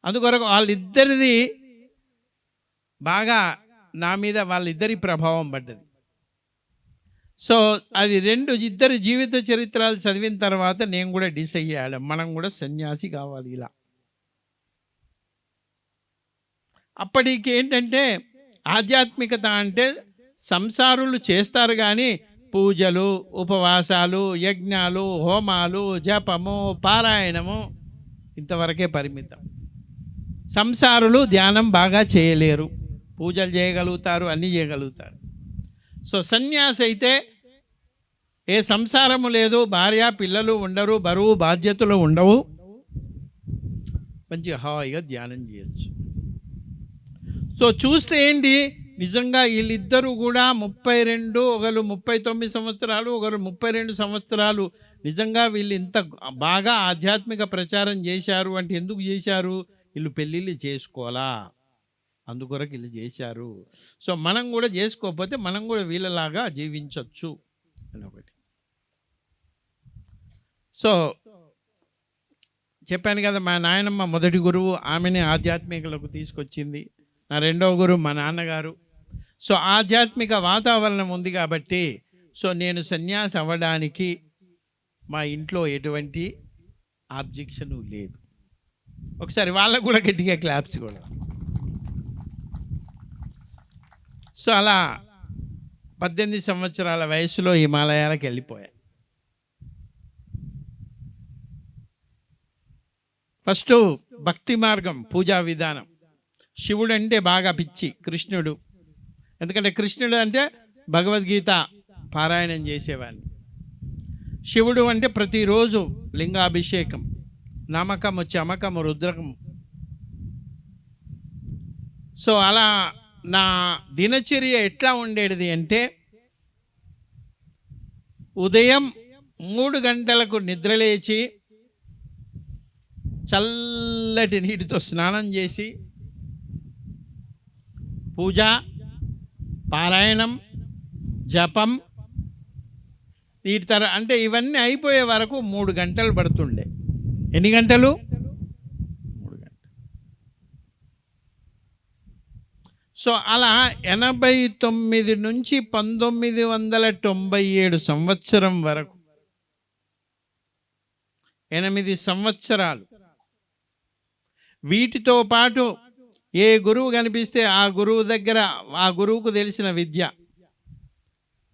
అందుకొరకు వాళ్ళిద్దరిది బాగా నా మీద వాళ్ళిద్దరి ప్రభావం పడ్డది. సో అది ఇద్దరి జీవిత చరిత్రలు చదివిన తర్వాత నేను కూడా డిసైడ్ అయ్యాడు, మనం కూడా సన్యాసి కావాలి ఇలా. అప్పటికి ఏంటంటే ఆధ్యాత్మికత అంటే సంసారులు చేస్తారు కానీ పూజలు, ఉపవాసాలు, యజ్ఞాలు, హోమాలు, జపము, పారాయణము ఇంతవరకే పరిమితం. సంసారులు ధ్యానం బాగా చేయలేరు, పూజలు చేయగలుగుతారు, అన్నీ చేయగలుగుతారు. సో సన్యాసి అయితే ఏ సంసారము లేదు, భార్య పిల్లలు ఉండరు, బరువు బాధ్యతలు ఉండవు, మంచి హాయిగా ధ్యానం చేయొచ్చు. సో చూస్తే ఏంటి, నిజంగా వీళ్ళిద్దరూ కూడా 32, ఒకరు 39 సంవత్సరాలు, ఒకరు 32 సంవత్సరాలు. నిజంగా వీళ్ళు ఇంత బాగా ఆధ్యాత్మిక ప్రచారం చేశారు అంటే ఎందుకు చేశారు? వీళ్ళు పెళ్ళిళ్ళు చేసుకోవాలా, అందుకొరకు వీళ్ళు చేశారు. సో మనం కూడా చేసుకోకపోతే మనం కూడా వీళ్ళలాగా జీవించవచ్చు అని ఒకటి. సో చెప్పాను కదా, మా నాయనమ్మ మొదటి గురువు, ఆమెనే ఆధ్యాత్మికలకు తీసుకొచ్చింది. నా రెండవ గురువు మా నాన్నగారు. సో ఆధ్యాత్మిక వాతావరణం ఉంది కాబట్టి సో నేను సన్యాసి అవ్వడానికి మా ఇంట్లో ఎటువంటి ఆబ్జెక్షన్ లేదు. ఒకసారి వాళ్ళకు కూడా గట్టిగా క్లాప్స్ కూడా. సో అలా 18 సంవత్సరాల వయసులో హిమాలయాలకు వెళ్ళిపోయా. ఫస్ట్ భక్తి మార్గం, పూజా విధానం. శివుడు అంటే బాగా పిచ్చి, కృష్ణుడు. ఎందుకంటే కృష్ణుడు అంటే భగవద్గీత పారాయణం చేసేవాడిని. శివుడు అంటే ప్రతిరోజు లింగాభిషేకం, నమకము, చమకము, రుద్రకము. సో అలా నా దినచర్య ఎట్లా ఉండేది అంటే ఉదయం 3 గంటలకు నిద్రలేచి చల్లటి నీటితో స్నానం చేసి పూజ, పారాయణం, జపం, వీటి అంటే ఇవన్నీ అయిపోయే వరకు 3 గంటలు పడుతుండే. ఎన్ని గంటలు? 3 గంటలు. సో అలా 89 నుంచి 1997 సంవత్సరం వరకు 8 సంవత్సరాలు. వీటితో పాటు ఏ గురువు కనిపిస్తే ఆ గురువు దగ్గర ఆ గురువుకు తెలిసిన విద్య,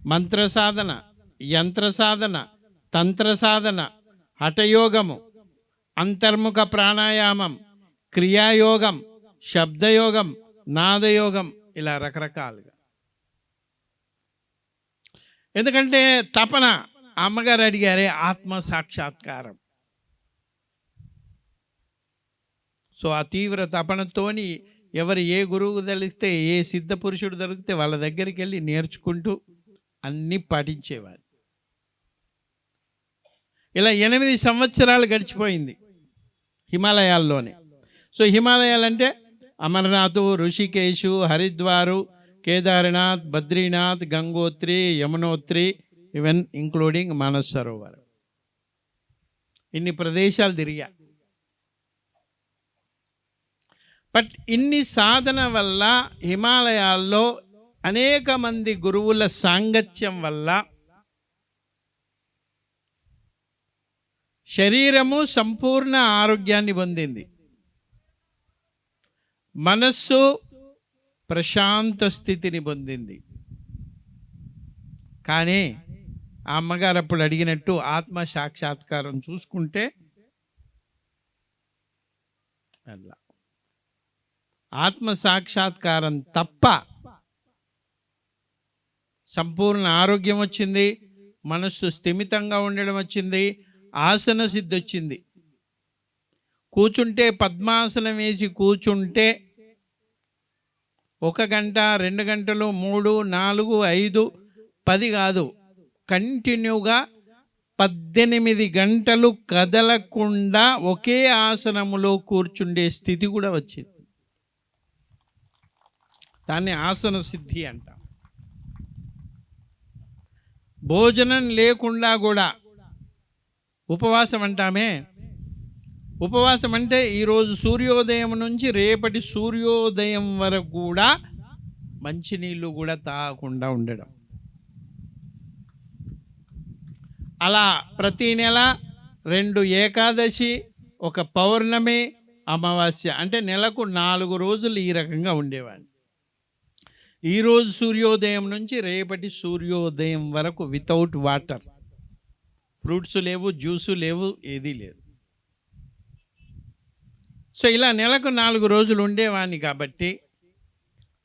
మంత్ర సాధన, యంత్ర సాధన, తంత్ర సాధన, హఠయోగము, అంతర్ముఖ ప్రాణాయామం, క్రియాయోగం, శబ్దయోగం, నాదయోగం, ఇలా రకరకాలుగా. ఎందుకంటే తపన, అమ్మగారు అడిగారే ఆత్మ సాక్షాత్కారం. సో ఆ తీవ్ర తపనతోని ఎవరు ఏ గురువు తెలిస్తే, ఏ సిద్ధ పురుషుడు దొరికితే వాళ్ళ దగ్గరికి వెళ్ళి నేర్చుకుంటూ అన్నీ పాటించేవారు. ఇలా 8 సంవత్సరాలు గడిచిపోయింది హిమాలయాల్లోనే. సో హిమాలయాలంటే అమర్నాథ్, ఋషికేశు, హరిద్వారు, కేదార్నాథ్, బద్రీనాథ్, గంగోత్రి, యమునోత్రి, ఈవెన్ ఇంక్లూడింగ్ మానస్ సరోవర్. ఇన్ని ప్రదేశాలు తిరిగా. బట్ ఇన్ని సాధన వల్ల హిమాలయాల్లో అనేక మంది గురువుల సాంగత్యం వల్ల శరీరము సంపూర్ణ ఆరోగ్యాన్ని పొందింది, మనస్సు ప్రశాంత స్థితిని పొందింది. కానీ ఆ అమ్మగారు అప్పుడు అడిగినట్టు ఆత్మ సాక్షాత్కారం చూసుకుంటే అలా ఆత్మ సాక్షాత్కారం తప్ప సంపూర్ణ ఆరోగ్యం వచ్చింది, మనస్సు స్థిమితంగా ఉండడం వచ్చింది, ఆసన సిద్ధి వచ్చింది. కూర్చుంటే పద్మాసనం వేసి కూర్చుంటే 1 గంట, 2 గంటలు, 3, 4, 5, 10 కాదు, కంటిన్యూగా 18 గంటలు కదలకుండా ఒకే ఆసనములో కూర్చుండే స్థితి కూడా వచ్చింది. దాన్ని ఆసన సిద్ధి అంటాం. భోజనం లేకుండా కూడా ఉపవాసం అంటామే. ఉపవాసం అంటే ఈరోజు సూర్యోదయం నుంచి రేపటి సూర్యోదయం వరకు కూడా మంచినీళ్ళు కూడా తాగకుండా ఉండడం. అలా ప్రతి నెల 2 ఏకాదశి, 1 పౌర్ణమి, అమావాస్య, అంటే నెలకు 4 రోజులు ఈ రకంగా ఉండేవాడిని. ఈరోజు సూర్యోదయం నుంచి రేపటి సూర్యోదయం వరకు వితౌట్ వాటర్, ఫ్రూట్స్ లేవు, జ్యూసు లేవు, ఏదీ లేదు. సో ఇలా నెలకు 4 రోజులు ఉండేవాడిని కాబట్టి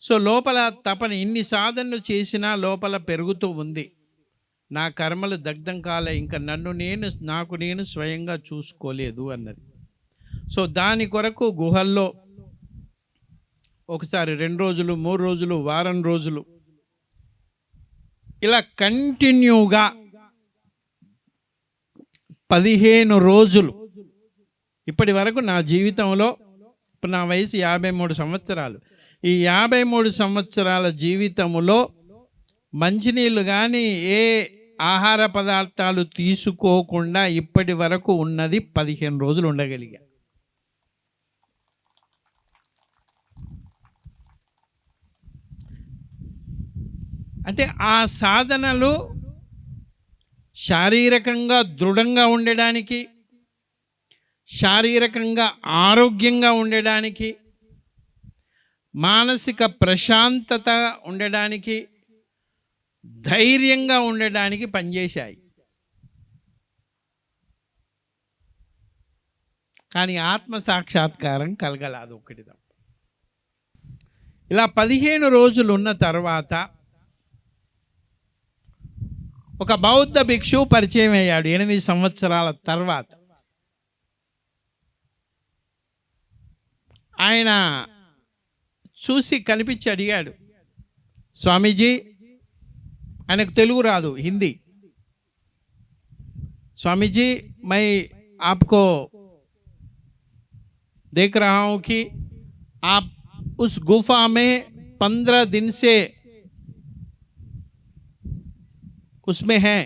సో లోపల తపన ఇన్ని సాధనలు చేసినా లోపల పెరుగుతూ ఉంది. నా కర్మలు దగ్ధం కాలే, ఇంకా నాకు నేను స్వయంగా చూసుకోలేదు అన్నది. సో దాని కొరకు గుహల్లో ఒకసారి 2 రోజులు, 3 రోజులు, వారం రోజులు ఇలా కంటిన్యూగా 15 రోజులు. ఇప్పటి వరకు నా జీవితంలో, ఇప్పుడు నా వయసు 53 సంవత్సరాలు, ఈ 53 సంవత్సరాల జీవితంలో మంచినీళ్ళు కానీ ఏ ఆహార పదార్థాలు తీసుకోకుండా ఇప్పటి వరకు ఉన్నది 15 రోజులు ఉండగలిగా. అంటే ఆ సాధనలు శారీరకంగా దృఢంగా ఉండడానికి, శారీరకంగా ఆరోగ్యంగా ఉండడానికి, మానసిక ప్రశాంతత ఉండడానికి, ధైర్యంగా ఉండడానికి పనిచేశాయి. కానీ ఆత్మ సాక్షాత్కారం కలగలేదు ఒకటి తప్ప. ఇలా 15 రోజులు ఉన్న తర్వాత ఒక బౌద్ధ భిక్షువు పరిచయం అయ్యాడు 8 సంవత్సరాల తర్వాత. ఆయన చూసి కనిపించి అడిగాడు, స్వామీజీ, ఆయనకు తెలుగు రాదు, హిందీ. स्वामीजी मैं आपको देख रहा हूं कि आप उस गुफा में 15 दिन से उसमें हैं,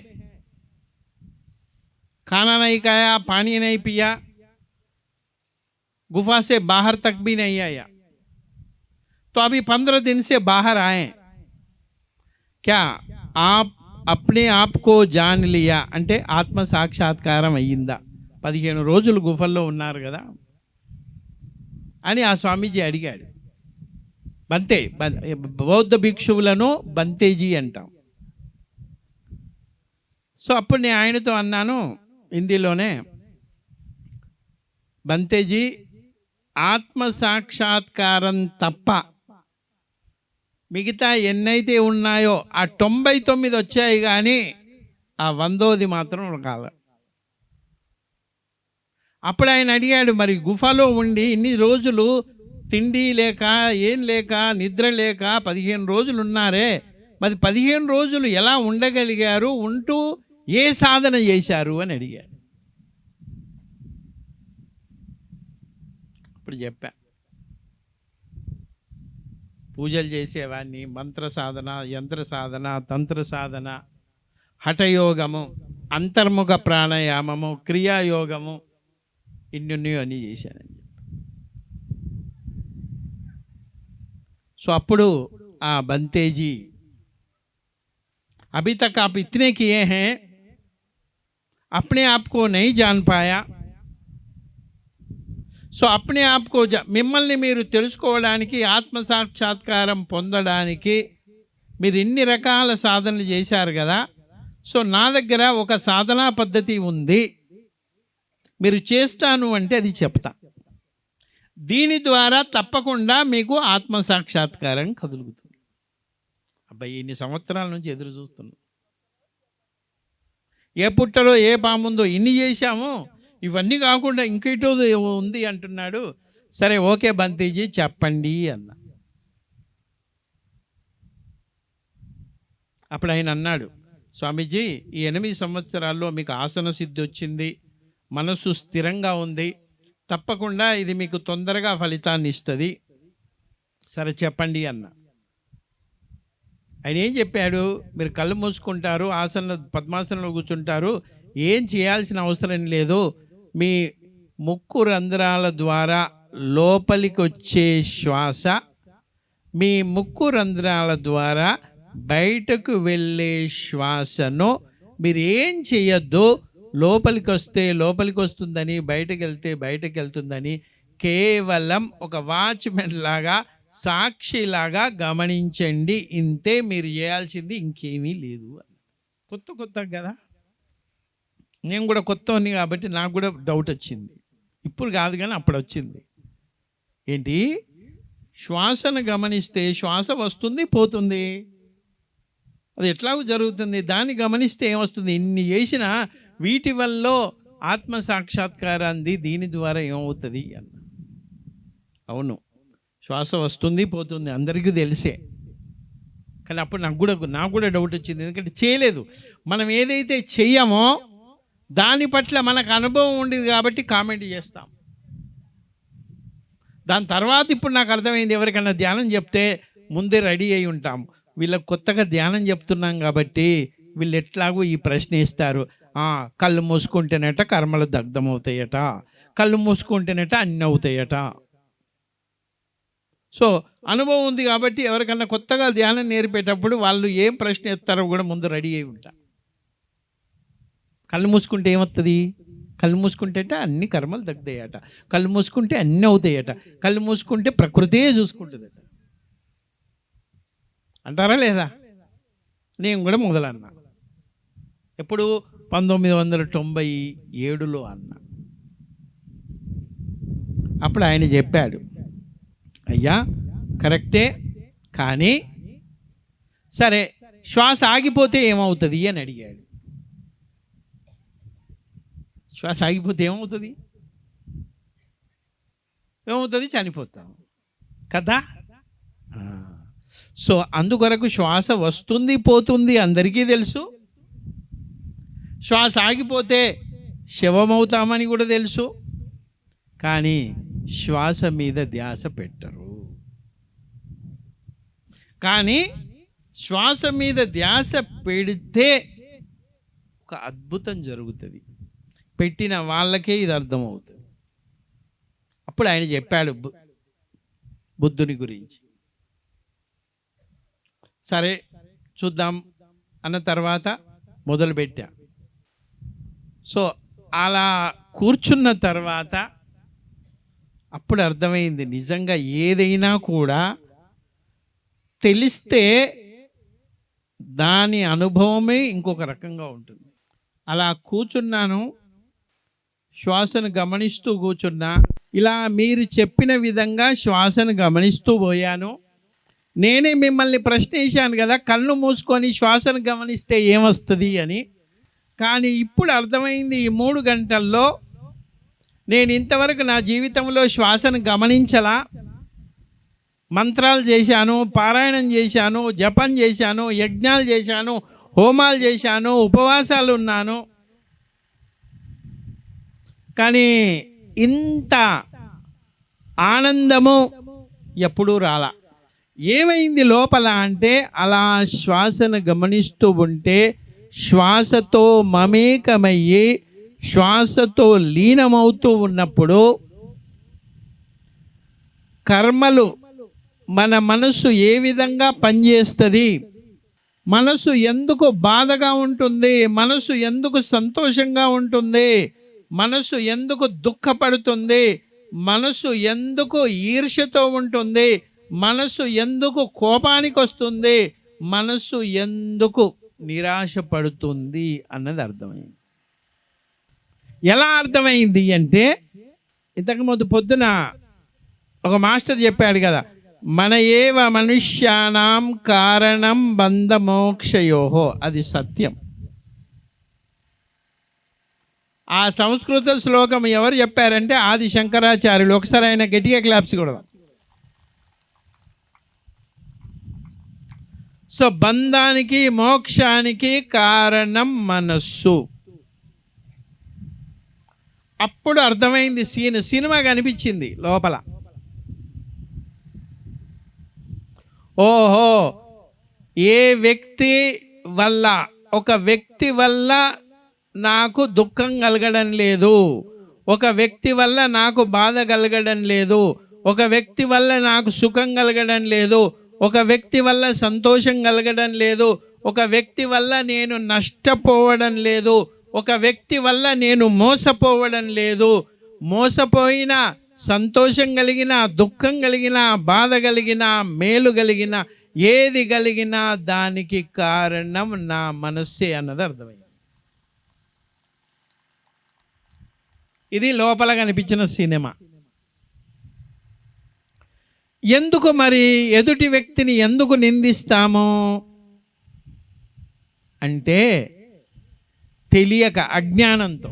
खाना नहीं खाया, पानी नहीं पिया, गुफा से बाहर तक भी नहीं आया, तो अभी 15 दिन से बाहर आए, क्या आप अपने आप को जान लिया అంటే ఆత్మ సాక్షాత్కారం అయ్యిందా? 15 రోజులు గుఫల్లో ఉన్నారు కదా అని ఆ స్వామీజీ అడిగాడు. బంతే, బౌద్ధ భిక్షువులను బంతేజీ అంటాం. సో అప్పుడు నేను ఆయనతో అన్నాను హిందీలోనే, బంతేజీ, ఆత్మ సాక్షాత్కారం తప్ప మిగతా ఎన్నైతే ఉన్నాయో ఆ 99 వచ్చాయి, కానీ ఆ 100ది మాత్రం కాల. అప్పుడు ఆయన అడిగాడు, మరి గుఫలో ఉండి ఇన్ని రోజులు తిండి లేక ఏం లేక నిద్ర లేక 15 రోజులు ఉన్నారే, మరి 15 రోజులు ఎలా ఉండగలిగారు, ఉంటూ ఏ సాధన చేశారు అని అడిగాడు. ఇప్పుడు చెప్పా, పూజలు చేసేవాడిని, మంత్ర సాధన, యంత్ర సాధన, తంత్ర సాధన, హఠయోగము, అంతర్ముఖ ప్రాణాయామము, క్రియాయోగము, ఇన్ని అన్నీ చేశానని. సో అప్పుడు ఆ బంతేజీ, अभी तक आप इतने किए हैं, अपने आप को नहीं जान पाया, సో అప్నే ఆప్కో మిమ్మల్ని మీరు తెలుసుకోవడానికి, ఆత్మ సాక్షాత్కారం పొందడానికి మీరు ఇన్ని రకాల సాధనలు చేశారు కదా, సో నా దగ్గర ఒక సాధనా పద్ధతి ఉంది, మీరు చేస్తాను అంటే అది చెప్తా, దీని ద్వారా తప్పకుండా మీకు ఆత్మ సాక్షాత్కారం కలుగుతుంది. అబ్బాయి ఇన్ని సంవత్సరాల నుంచి ఎదురు చూస్తున్నాం, ఏ పుట్టలో ఏ పాముందో ఇన్ని చేశాము, ఇవన్నీ కాకుండా ఇంకేటో ఉంది అంటున్నాడు. సరే ఓకే బంతీజీ చెప్పండి అన్న. అప్పుడు ఆయన అన్నాడు, స్వామీజీ, ఈ 8 సంవత్సరాల్లో మీకు ఆసన సిద్ధి వచ్చింది, మనసు స్థిరంగా ఉంది, తప్పకుండా ఇది మీకు తొందరగా ఫలితాన్ని ఇస్తుంది, సరే చెప్పండి అన్న. ఆయన ఏం చెప్పాడు, మీరు కళ్ళు మూసుకుంటారు, పద్మాసనంలో కూర్చుంటారు, ఏం చేయాల్సిన అవసరం లేదు, మీ ముక్కు రంధ్రాల ద్వారా లోపలికి వచ్చే శ్వాస మీ ముక్కు రంధ్రాల ద్వారా బయటకు వెళ్ళే శ్వాసను మీరు ఏం చేయొద్దు, లోపలికి వస్తే లోపలికి వస్తుందని, బయటకు వెళ్తే బయటకు వెళ్తుందని కేవలం ఒక వాచ్మెన్ లాగా, సాక్షిలాగా గమనించండి, ఇంతే మీరు చేయాల్సింది, ఇంకేమీ లేదు. కొత్త కదా, నేను కూడా కొత్తవని కాబట్టి నాకు కూడా డౌట్ వచ్చింది. ఇప్పుడు కాదు కానీ అప్పుడు వచ్చింది. ఏంటి, శ్వాసను గమనిస్తే శ్వాస వస్తుంది పోతుంది, అది ఎట్లాగూ జరుగుతుంది, దాన్ని గమనిస్తే ఏమొస్తుంది, ఇన్ని చేసిన వీటి వల్ల ఆత్మ సాక్షాత్కారాన్ని దీని ద్వారా ఏమవుతుంది అన్న. అవును, శ్వాస వస్తుంది పోతుంది అందరికీ తెలిసే, కానీ అప్పుడు నాకు కూడా డౌట్ వచ్చింది, ఎందుకంటే చేయలేదు. మనం ఏదైతే చెయ్యమో దాని పట్ల మనకు అనుభవం ఉండేది కాబట్టి కామెంట్ చేస్తాం. దాని తర్వాత ఇప్పుడు నాకు అర్థమైంది, ఎవరికైనా ధ్యానం చెప్తే ముందే రెడీ అయి ఉంటాం, వీళ్ళకి కొత్తగా ధ్యానం చెప్తున్నాం కాబట్టి వీళ్ళు ఎట్లాగో ఈ ప్రశ్న ఇస్తారు, కళ్ళు మూసుకుంటేనట కర్మలు దగ్ధమవుతాయట, కళ్ళు మూసుకుంటేనట అన్నీ అవుతాయట. సో అనుభవం ఉంది కాబట్టి ఎవరికన్నా కొత్తగా ధ్యానం నేర్పేటప్పుడు వాళ్ళు ఏం ప్రశ్న ఎత్తారో కూడా ముందు రెడీ అయి ఉంటా. కళ్ళు మూసుకుంటే ఏమవుతుంది? కళ్ళు మూసుకుంటే అన్ని కర్మలు తగ్గుతాయట, కళ్ళు మూసుకుంటే అన్నీ అవుతాయట, కళ్ళు మూసుకుంటే ప్రకృతే చూసుకుంటుందట అంటారా లేదా? నేను కూడా మొదలన్నా. ఎప్పుడు? 1997లో అన్నా. అప్పుడు ఆయన చెప్పాడు, అయ్యా కరెక్టే, కానీ సరే శ్వాస ఆగిపోతే ఏమవుతుంది అని అడిగాడు. శ్వాస ఆగిపోతే ఏమవుతుంది? చనిపోతాం కదా. సో అందుకొరకు శ్వాస వస్తుంది పోతుంది అందరికీ తెలుసు. శ్వాస ఆగిపోతే శవమవుతామని కూడా తెలుసు. కానీ శ్వాస మీద ధ్యాస పెట్టరు. కానీ శ్వాస మీద ధ్యాస పెడితే ఒక అద్భుతం జరుగుతుంది. పెట్టిన వాళ్ళకే ఇది అర్థమవుతుంది. అప్పుడు ఆయన చెప్పాడు బుద్ధుని గురించి. సరే చూద్దాం అన్న తర్వాత మొదలుపెట్టా. సో అలా కూర్చున్న తర్వాత అప్పుడు అర్థమైంది, నిజంగా ఏదైనా కూడా తెలిస్తే దాని అనుభవమే ఇంకొక రకంగా ఉంటుంది. అలా కూర్చున్నాను, శ్వాసను గమనిస్తూ కూర్చున్నా. ఇలా మీరు చెప్పిన విధంగా శ్వాసను గమనిస్తూ పోయాను. నేనే మిమ్మల్ని ప్రశ్నించాను కదా, కళ్ళు మూసుకొని శ్వాసను గమనిస్తే ఏమొస్తుంది అని. కానీ ఇప్పుడు అర్థమైంది, ఈ 3 గంటల్లో నేను ఇంతవరకు నా జీవితంలో శ్వాసను గమనించలా. మంత్రాలు చేశాను, పారాయణం చేశాను, జపం చేశాను, యజ్ఞాలు చేశాను, హోమాలు చేశాను, ఉపవాసాలు ఉన్నాను. కానీ ఇంత ఆనందము ఎప్పుడూ రాలా. ఏమైంది లోపల అంటే, అలా శ్వాసను గమనిస్తూ ఉంటే శ్వాసతో మమేకమయ్యి శ్వాసతో లీనమవుతూ ఉన్నప్పుడు కర్మలు, మన మనసు ఏ విధంగా పనిచేస్తుంది, మనసు ఎందుకు బాధగా ఉంటుంది, మనసు ఎందుకు సంతోషంగా ఉంటుంది, మనసు ఎందుకు దుఃఖపడుతుంది, మనసు ఎందుకు ఈర్ష్యతో ఉంటుంది, మనసు ఎందుకు కోపానికి వస్తుంది, మనసు ఎందుకు నిరాశపడుతుంది అన్నది అర్థమైంది. ఎలా అర్థమైంది అంటే, ఇంతకుముందు పొద్దున ఒక మాస్టర్ చెప్పాడు కదా, మన ఏవ మనుష్యానాం కారణం బంధమోక్షయోహో. అది సత్యం. ఆ సంస్కృత శ్లోకం ఎవరు చెప్పారంటే ఆది శంకరాచార్యులు. ఒకసారి ఆయన గట్టిగా క్లాప్స్ కూడా. సో బంధానికి మోక్షానికి కారణం మనస్సు. అప్పుడు అర్థమైంది, సినిమా కనిపించింది లోపల. ఓహో, ఏ వ్యక్తి వల్ల, ఒక వ్యక్తి వల్ల నాకు దుఃఖం కలగడం లేదు, ఒక వ్యక్తి వల్ల నాకు బాధ కలగడం లేదు, ఒక వ్యక్తి వల్ల నాకు సుఖం కలగడం లేదు, ఒక వ్యక్తి వల్ల సంతోషం కలగడం లేదు, ఒక వ్యక్తి వల్ల నేను నష్టపోవడం లేదు, ఒక వ్యక్తి వల్ల నేను మోసపోవడం లేదు. మోసపోయిన, సంతోషం కలిగిన, దుఃఖం కలిగిన, బాధ కలిగిన, మేలు కలిగిన, ఏది కలిగినా దానికి కారణం నా మనస్సే అన్నది అర్థమైంది. ఇది లోపల కనిపించిన సినిమా. ఎందుకు మరి ఎదుటి వ్యక్తిని ఎందుకు నిందిస్తాము అంటే, తెలియక, అజ్ఞానంతో.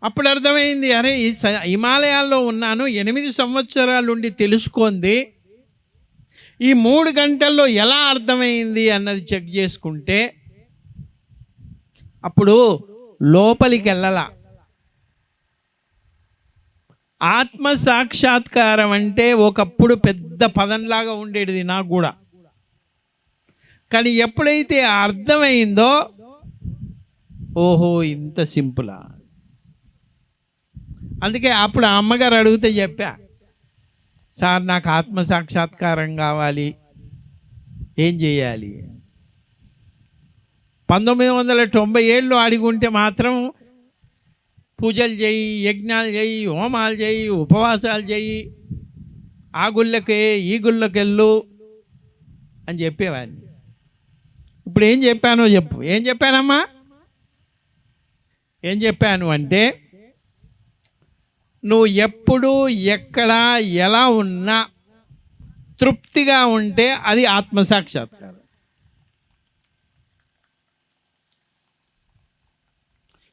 అప్పుడు అర్థమైంది, అరే ఈ హిమాలయాల్లో ఉన్నాను, 8 సంవత్సరాల నుండి తెలుసుకుంది, ఈ 3 గంటల్లో ఎలా అర్థమైంది అన్నది చెక్ చేసుకుంటే అప్పుడు లోపలికి వెళ్ళలా. ఆత్మ సాక్షాత్కారం అంటే ఒకప్పుడు పెద్ద పదంలాగా ఉండేది నాకు కూడా. కానీ ఎప్పుడైతే అర్థమైందో, ఓహో ఇంత సింపులా. అందుకే అప్పుడు ఆ అమ్మగారు అడిగితే చెప్పా, సార్ నాకు ఆత్మసాక్షాత్కారం కావాలి, ఏం చేయాలి? 1997 అడిగి ఉంటే మాత్రం పూజలు చేయి, యజ్ఞాలు చేయి, హోమాలు చేయి, ఉపవాసాలు చేయి, ఆ గుళ్ళకే ఈ గుళ్ళకి వెళ్ళు అని చెప్పేవాడిని. ఇప్పుడు ఏం చెప్పానో చెప్పు. ఏం చెప్పానమ్మా? ఏం చెప్పాను అంటే, నువ్వు ఎప్పుడు ఎక్కడ ఎలా ఉన్నా తృప్తిగా ఉంటే అది ఆత్మసాక్షాత్కారం.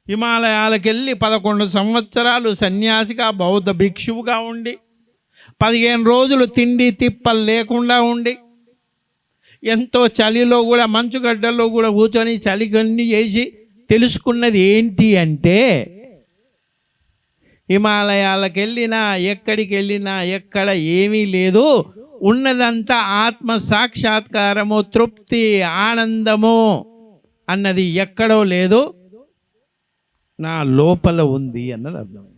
హిమాలయాలకు వెళ్ళి 11 సంవత్సరాలు సన్యాసిగా బౌద్ధ భిక్షువుగా ఉండి 15 రోజులు తిండి తిప్పలు లేకుండా ఉండి ఎంతో చలిలో కూడా మంచుగడ్డల్లో కూడా కూర్చొని చలిగన్ని చేసి తెలుసుకున్నది ఏంటి అంటే, హిమాలయాలకు వెళ్ళినా ఎక్కడికి వెళ్ళినా ఎక్కడ ఏమీ లేదు, ఉన్నదంతా ఆత్మ సాక్షాత్కారము, తృప్తి, ఆనందము అన్నది ఎక్కడో లేదు, నా లోపల ఉంది అన్నది అర్థమైంది.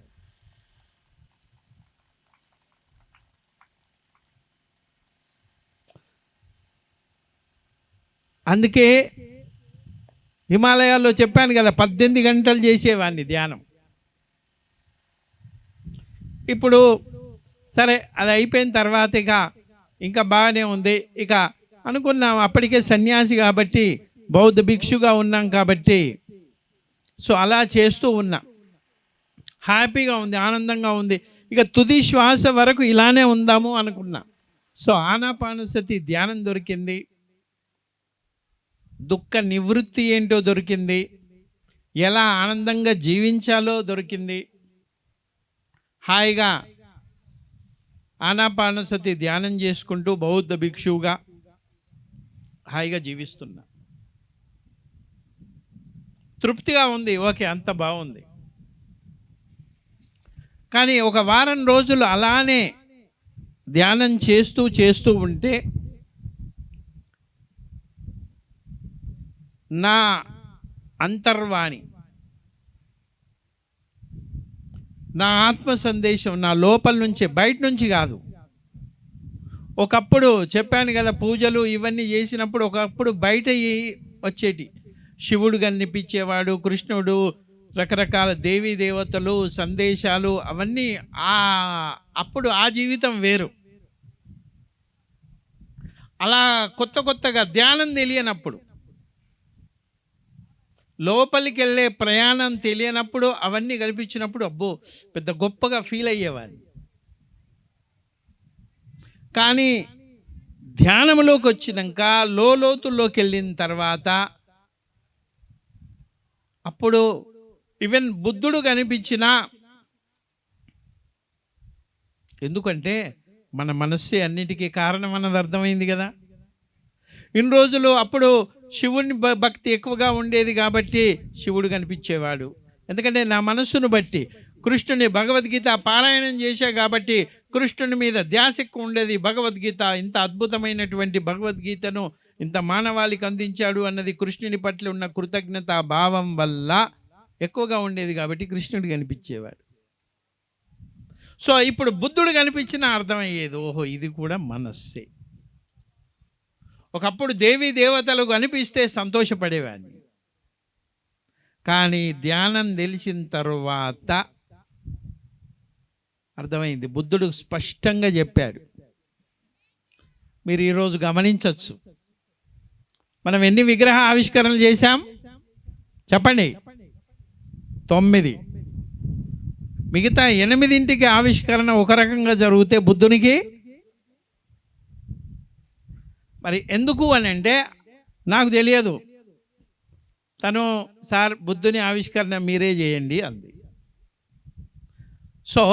అందుకే హిమాలయాల్లో చెప్పాను కదా, 18 గంటలు చేసేవాడిని ధ్యానం. ఇప్పుడు సరే అది అయిపోయిన తర్వాత ఇంకా బాగానే ఉంది. ఇక అనుకున్నాం అప్పటికే సన్యాసి కాబట్టి, బౌద్ధ భిక్షుగా ఉన్నాం కాబట్టి, సో అలా చేస్తూ ఉన్నా. హ్యాపీగా ఉంది, ఆనందంగా ఉంది. ఇక తుది శ్వాస వరకు ఇలానే ఉందాము అనుకున్నా. సో ఆనాపానసతి ధ్యానం దొరికింది, దుఃఖ నివృత్తి ఏంటో దొరికింది, ఎలా ఆనందంగా జీవించాలో దొరికింది. హాయిగా ఆనాపానసతి ధ్యానం చేసుకుంటూ బౌద్ధ భిక్షువుగా హాయిగా జీవిస్తున్నా. తృప్తిగా ఉంది, ఓకే, అంత బాగుంది. కానీ ఒక వారం రోజులు అలానే ధ్యానం చేస్తూ ఉంటే నా అంతర్వాణి, నా ఆత్మ సందేశం నా లోపల నుంచే, బయట నుంచి కాదు. ఒకప్పుడు చెప్పాను కదా, పూజలు ఇవన్నీ చేసినప్పుడు ఒకప్పుడు బయట వచ్చేటి. శివుడు కనిపించేవాడు, కృష్ణుడు, రకరకాల దేవీ దేవతలు, సందేశాలు, అవన్నీ అప్పుడు ఆ జీవితం వేరు. అలా కొత్తగా ధ్యానం తెలియనప్పుడు, లోపలికి వెళ్ళే ప్రయాణం తెలియనప్పుడు, అవన్నీ కనిపించినప్పుడు అబ్బో పెద్ద గొప్పగా ఫీల్ అయ్యేవాడిని. కానీ ధ్యానంలోకి వచ్చినాక, లోతుల్లోకి వెళ్ళిన తర్వాత, అప్పుడు ఈవెన్ బుద్ధుడు కనిపించినా, ఎందుకంటే మన మనస్సే అన్నిటికీ కారణం అన్నది అర్థమైంది కదా. ఇన్ని రోజులు అప్పుడు శివుని భక్తి ఎక్కువగా ఉండేది కాబట్టి శివుడు కనిపించేవాడు. ఎందుకంటే నా మనస్సును బట్టి కృష్ణుని భగవద్గీత పారాయణం చేశా కాబట్టి కృష్ణుని మీద ధ్యాస ఎక్కువ ఉండేది. భగవద్గీత, ఇంత అద్భుతమైనటువంటి భగవద్గీతను ఇంత మానవాళికి అందించాడు అన్నది కృష్ణుని పట్ల ఉన్న కృతజ్ఞత భావం వల్ల ఎక్కువగా ఉండేది కాబట్టి కృష్ణుడు కనిపించేవాడు. సో ఇప్పుడు బుద్ధుడు కనిపించినా అర్థమయ్యేది, ఓహో ఇది కూడా మనస్సే. ఒకప్పుడు దేవీ దేవతలు కనిపిస్తే సంతోషపడేవాడిని. కానీ ధ్యానం తెలిసిన తరువాత అర్థమైంది. బుద్ధుడు స్పష్టంగా చెప్పాడు. మీరు ఈరోజు గమనించవచ్చు, మనం ఎన్ని విగ్రహ ఆవిష్కరణలు చేశాం చెప్పండి? 9. మిగతా 8 ఆవిష్కరణ ఒక రకంగా జరిగితే బుద్ధునికి మరి ఎందుకు అని అంటే నాకు తెలియదు. తను సార్ బుద్ధుని ఆవిష్కరణ మీరే చేయండి అంది. సో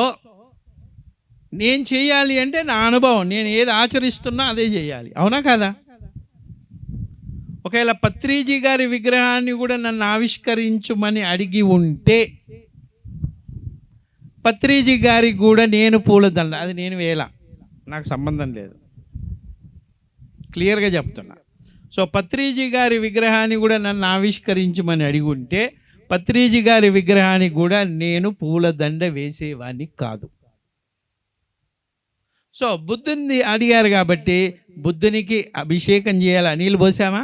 నేను చేయాలి అంటే నా అనుభవం, నేను ఏది ఆచరిస్తున్నా అదే చేయాలి, అవునా కదా? ఒకవేళ పత్రిజీ గారి విగ్రహాన్ని కూడా నన్ను ఆవిష్కరించుమని అడిగి ఉంటే పత్రిజీ గారికి కూడా నేను పూలదండ, అది నేను వేళ, నాకు సంబంధం లేదు, క్లియర్గా చెప్తున్నా. సో పత్రిజీ గారి విగ్రహాన్ని కూడా నన్ను ఆవిష్కరించమని అడిగి ఉంటే పత్రిజీ గారి విగ్రహానికి కూడా నేను పూలదండ వేసేవాడిని కాదు. సో బుద్ధుని అడిగారు కాబట్టి బుద్ధునికి అభిషేకం చేయాలా? నీళ్ళు పోసామా?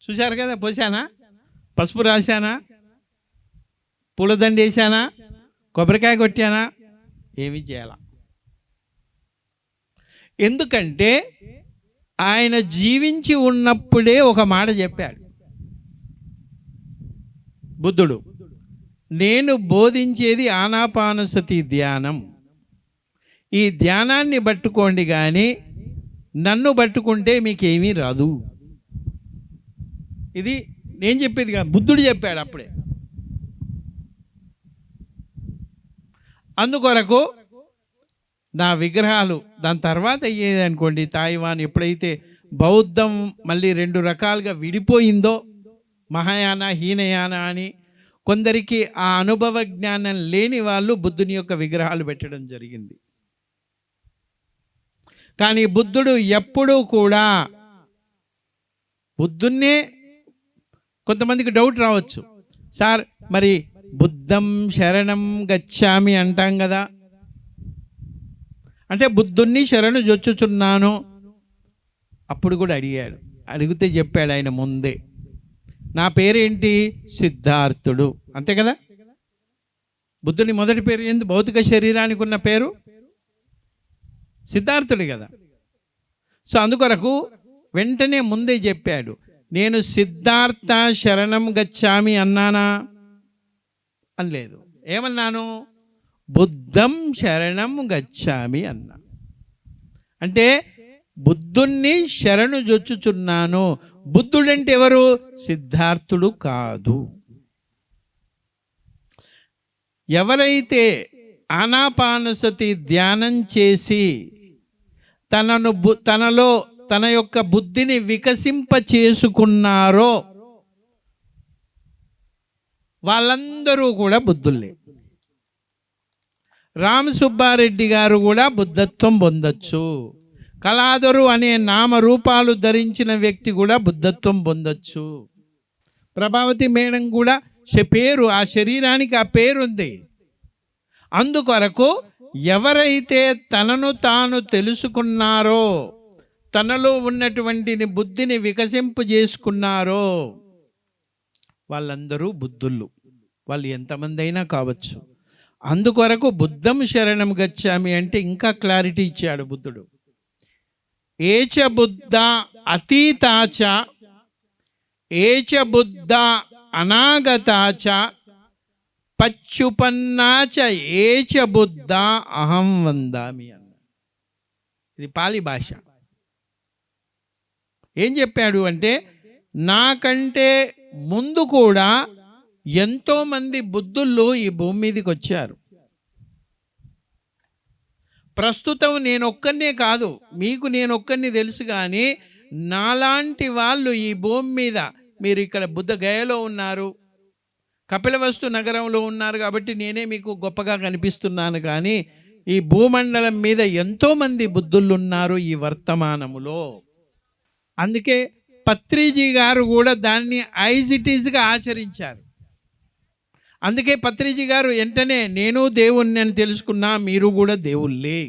చూశారు కదా, పోసానా? పసుపు రాశానా? పూలదండ వేసానా? కొబ్బరికాయ కొట్టానా? ఏమీ చేయాల. ఎందుకంటే ఆయన జీవించి ఉన్నప్పుడే ఒక మాట చెప్పాడు బుద్ధుడు, నేను బోధించేది ఆనాపానసతి ధ్యానం. ఈ ధ్యానాన్ని పట్టుకోండి, కానీ నన్ను పట్టుకుంటే మీకేమీ రాదు. ఇది నేను చెప్పేది కాదు, బుద్ధుడు చెప్పాడు అప్పుడే. అందుకొరకు నా విగ్రహాలు దాని తర్వాత అయ్యేది అనుకోండి, తాయివాన్ ఎప్పుడైతే బౌద్ధం మళ్ళీ 2 రకాలుగా విడిపోయిందో, మహాయాన హీనయాన అని, కొందరికి ఆ అనుభవ జ్ఞానం లేని వాళ్ళు బుద్ధుని యొక్క విగ్రహాలు పెట్టడం జరిగింది. కానీ బుద్ధుడు ఎప్పుడూ కూడా బుద్ధున్నే, కొంతమందికి డౌట్ రావచ్చు, సార్ మరి బుద్ధం శరణం గచ్చామి అంటాం కదా, అంటే బుద్ధుణ్ణి శరణు జొచ్చుచున్నాను. అప్పుడు కూడా అడిగితే చెప్పాడు ఆయన ముందే, నా పేరేంటి? సిద్ధార్థుడు. అంతే కదా. బుద్ధుని మొదటి పేరు ఏంది? భౌతిక శరీరానికి ఉన్న పేరు సిద్ధార్థుడు కదా. సో అందుకొరకు వెంటనే ముందే చెప్పాడు, నేను సిద్ధార్థ శరణం గచ్చామి అన్నానా? అనలేదు. ఏమన్నాను? బుద్ధం శరణం గచ్చామి అన్నా. అంటే బుద్ధుణ్ణి శరణు జొచ్చుచున్నాను. బుద్ధుడంటే ఎవరు? సిద్ధార్థుడు కాదు. ఎవరైతే ఆనాపానసతి ధ్యానం చేసి తనలో తన యొక్క బుద్ధిని వికసింప చేసుకున్నారో వాళ్ళందరూ కూడా బుద్ధులే. రామ్ సుబ్బారెడ్డి గారు కూడా బుద్ధత్వం పొందొచ్చు. కళాధరు అనే నామరూపాలు ధరించిన వ్యక్తి కూడా బుద్ధత్వం పొందొచ్చు. ప్రభావతి మేడం కూడా పేరు, ఆ శరీరానికి ఆ పేరు ఉంది. అందుకొరకు ఎవరైతే తనను తాను తెలుసుకున్నారో, తనలో ఉన్నటువంటి బుద్ధిని వికసింపు చేసుకున్నారో వాళ్ళందరూ బుద్ధులు. వాళ్ళు ఎంతమంది అయినా కావచ్చు. అందుకొరకు బుద్ధం శరణం గచ్చామి అంటే ఇంకా క్లారిటీ ఇచ్చాడు బుద్ధుడు. ఏచ బుద్ధ అతీతాచ, ఏచ బుద్ధ అనాగతాచ, పచ్చుపన్నాచ ఏచ బుద్ధ అహం వందామి అన్న. ఇది పాలి భాష. ఏం చెప్పాడు అంటే, నాకంటే ముందు కూడా ఎంతోమంది బుద్ధుళ్ళు ఈ భూమి మీదకి వచ్చారు. ప్రస్తుతం నేనొక్కనే కాదు, మీకు నేనొక్కడిని తెలుసు, కానీ నాలాంటి వాళ్ళు ఈ భూమి మీద, మీరు ఇక్కడ బుద్ధగయలో ఉన్నారు, కపిలవస్తు నగరంలో ఉన్నారు కాబట్టి నేనే మీకు గొప్పగా కనిపిస్తున్నాను, కానీ ఈ భూమండలం మీద ఎంతోమంది బుద్ధుళ్ళు ఉన్నారు ఈ వర్తమానములో. అందుకే పత్రిజీ గారు కూడా దాన్ని యాజ్ ఇట్ ఈజ్గా ఆచరించారు. అందుకే పత్రిజీ గారు వెంటనే నేను దేవుణ్ణి అని తెలుసుకున్నా, మీరు కూడా దేవుళ్ళే.